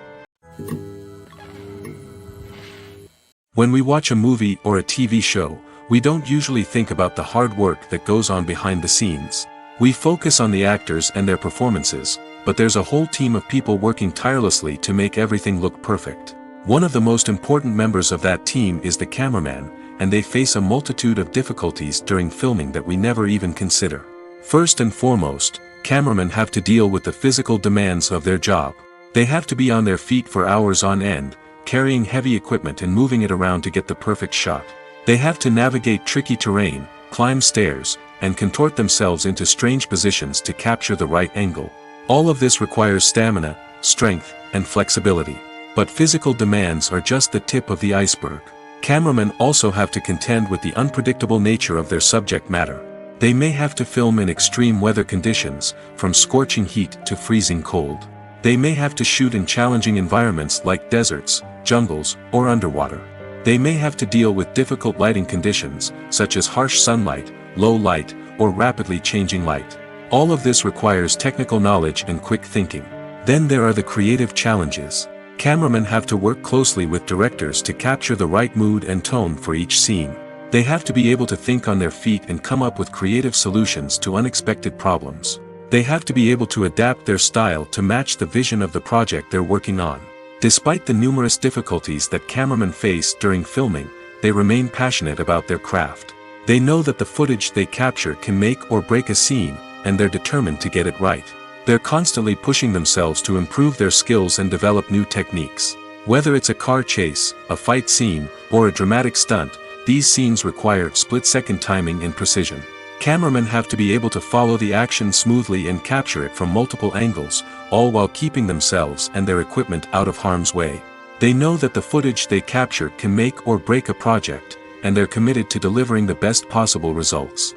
When we watch a movie or a TV show, we don't usually think about the hard work that goes on behind the scenes. We focus on the actors and their performances, but there's a whole team of people working tirelessly to make everything look perfect. One of the most important members of that team is the cameraman, and they face a multitude of difficulties during filming that we never even consider. First and foremost, cameramen have to deal with the physical demands of their job. They have to be on their feet for hours on end, carrying heavy equipment and moving it around to get the perfect shot. They have to navigate tricky terrain, climb stairs, and contort themselves into strange positions to capture the right angle. All of this requires stamina, strength, and flexibility. But physical demands are just the tip of the iceberg. Cameramen also have to contend with the unpredictable nature of their subject matter. They may have to film in extreme weather conditions, from scorching heat to freezing cold. They may have to shoot in challenging environments like deserts, jungles, or underwater. They may have to deal with difficult lighting conditions, such as harsh sunlight, low light, or rapidly changing light. All of this requires technical knowledge and quick thinking. Then there are the creative challenges. Cameramen have to work closely with directors to capture the right mood and tone for each scene. They have to be able to think on their feet and come up with creative solutions to unexpected problems. They have to be able to adapt their style to match the vision of the project they're working on. Despite the numerous difficulties that cameramen face during filming, they remain passionate about their craft. They know that the footage they capture can make or break a scene, and they're determined to get it right. They're constantly pushing themselves to improve their skills and develop new techniques. Whether it's a car chase, a fight scene, or a dramatic stunt, these scenes require split-second timing and precision. Cameramen have to be able to follow the action smoothly and capture it from multiple angles, all while keeping themselves and their equipment out of harm's way. They know that the footage they capture can make or break a project, and they're committed to delivering the best possible results.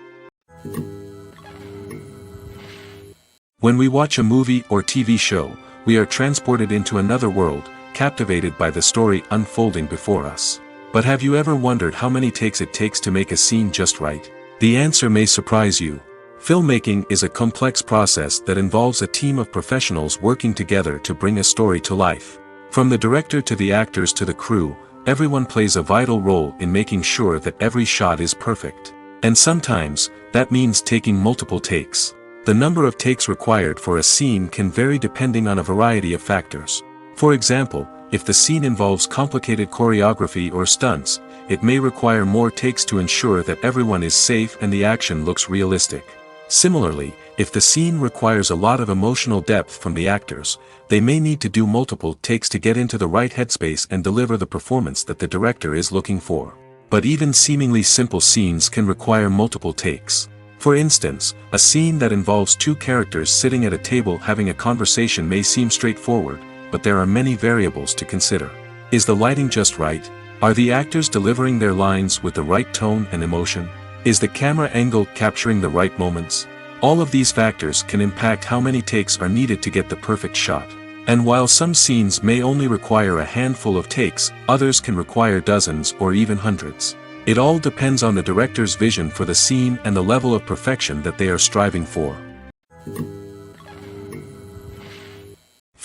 When we watch a movie or TV show, we are transported into another world, captivated by the story unfolding before us. But have you ever wondered how many takes it takes to make a scene just right? The answer may surprise you. Filmmaking is a complex process that involves a team of professionals working together to bring a story to life. From the director to the actors to the crew, everyone plays a vital role in making sure that every shot is perfect. And sometimes, that means taking multiple takes. The number of takes required for a scene can vary depending on a variety of factors. For example, if the scene involves complicated choreography or stunts, it may require more takes to ensure that everyone is safe and the action looks realistic. Similarly, if the scene requires a lot of emotional depth from the actors, they may need to do multiple takes to get into the right headspace and deliver the performance that the director is looking for. But even seemingly simple scenes can require multiple takes. For instance, a scene that involves two characters sitting at a table having a conversation may seem straightforward, but there are many variables to consider. Is the lighting just right? Are the actors delivering their lines with the right tone and emotion? Is the camera angle capturing the right moments? All of these factors can impact how many takes are needed to get the perfect shot. And while some scenes may only require a handful of takes, others can require dozens or even hundreds. It all depends on the director's vision for the scene and the level of perfection that they are striving for.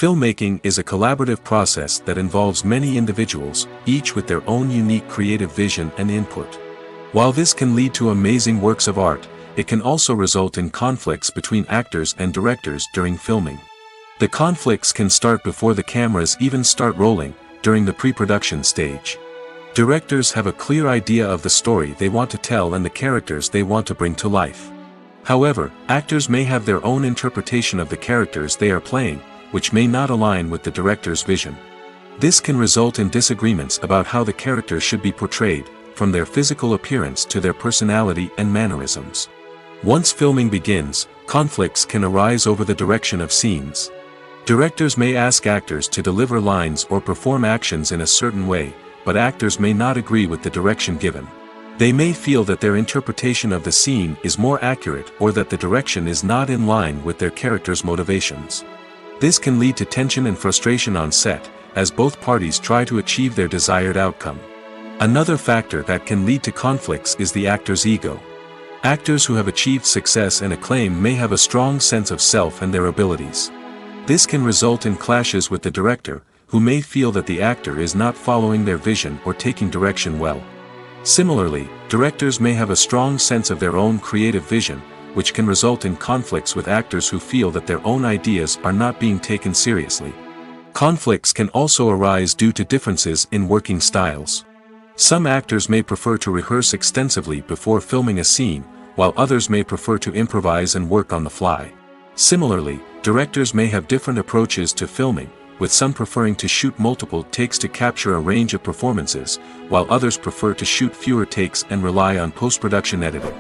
Filmmaking is a collaborative process that involves many individuals, each with their own unique creative vision and input. While this can lead to amazing works of art, it can also result in conflicts between actors and directors during filming. The conflicts can start before the cameras even start rolling, during the pre-production stage. Directors have a clear idea of the story they want to tell and the characters they want to bring to life. However, actors may have their own interpretation of the characters they are playing, which may not align with the director's vision. This can result in disagreements about how the characters should be portrayed, from their physical appearance to their personality and mannerisms. Once filming begins, conflicts can arise over the direction of scenes. Directors may ask actors to deliver lines or perform actions in a certain way, but actors may not agree with the direction given. They may feel that their interpretation of the scene is more accurate or that the direction is not in line with their character's motivations. This can lead to tension and frustration on set, as both parties try to achieve their desired outcome. Another factor that can lead to conflicts is the actor's ego. Actors who have achieved success and acclaim may have a strong sense of self and their abilities. This can result in clashes with the director, who may feel that the actor is not following their vision or taking direction well. Similarly, directors may have a strong sense of their own creative vision, which can result in conflicts with actors who feel that their own ideas are not being taken seriously. Conflicts can also arise due to differences in working styles. Some actors may prefer to rehearse extensively before filming a scene, while others may prefer to improvise and work on the fly. Similarly, directors may have different approaches to filming, with some preferring to shoot multiple takes to capture a range of performances, while others prefer to shoot fewer takes and rely on post-production editing.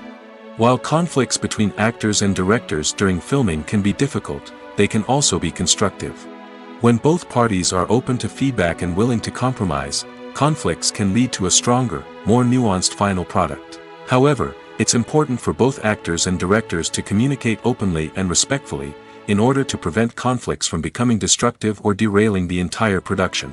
While conflicts between actors and directors during filming can be difficult, they can also be constructive. When both parties are open to feedback and willing to compromise, conflicts can lead to a stronger, more nuanced final product. However, it's important for both actors and directors to communicate openly and respectfully, in order to prevent conflicts from becoming destructive or derailing the entire production.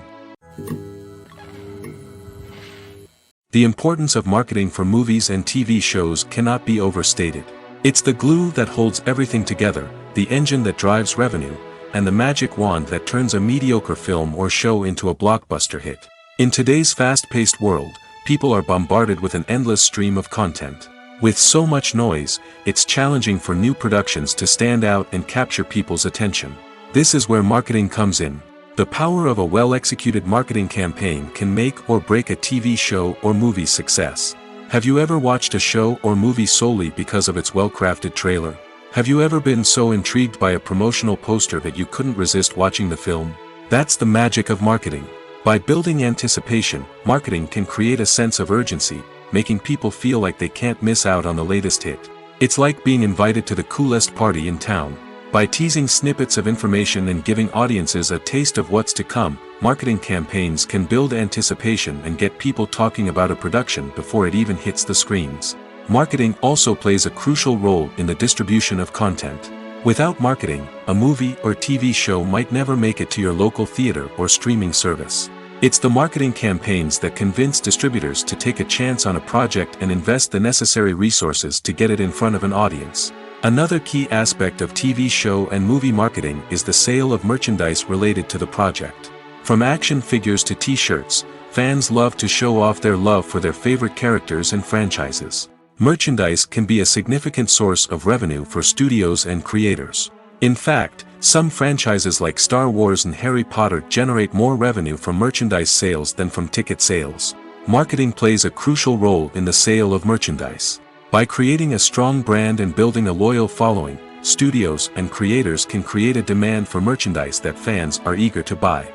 The importance of marketing for movies and TV shows cannot be overstated. It's the glue that holds everything together, the engine that drives revenue, and the magic wand that turns a mediocre film or show into a blockbuster hit. In today's fast-paced world, people are bombarded with an endless stream of content. With so much noise, it's challenging for new productions to stand out and capture people's attention. This is where marketing comes in. The power of a well-executed marketing campaign can make or break a TV show or movie's success. Have you ever watched a show or movie solely because of its well-crafted trailer? Have you ever been so intrigued by a promotional poster that you couldn't resist watching the film? That's the magic of marketing. By building anticipation, marketing can create a sense of urgency, making people feel like they can't miss out on the latest hit. It's like being invited to the coolest party in town. By teasing snippets of information and giving audiences a taste of what's to come, marketing campaigns can build anticipation and get people talking about a production before it even hits the screens. Marketing also plays a crucial role in the distribution of content. Without marketing, a movie or TV show might never make it to your local theater or streaming service. It's the marketing campaigns that convince distributors to take a chance on a project and invest the necessary resources to get it in front of an audience. Another key aspect of TV show and movie marketing is the sale of merchandise related to the project. From action figures to t-shirts, fans love to show off their love for their favorite characters and franchises. Merchandise can be a significant source of revenue for studios and creators. In fact, some franchises like Star Wars and Harry Potter generate more revenue from merchandise sales than from ticket sales. Marketing plays a crucial role in the sale of merchandise. By creating a strong brand and building a loyal following, studios and creators can create a demand for merchandise that fans are eager to buy.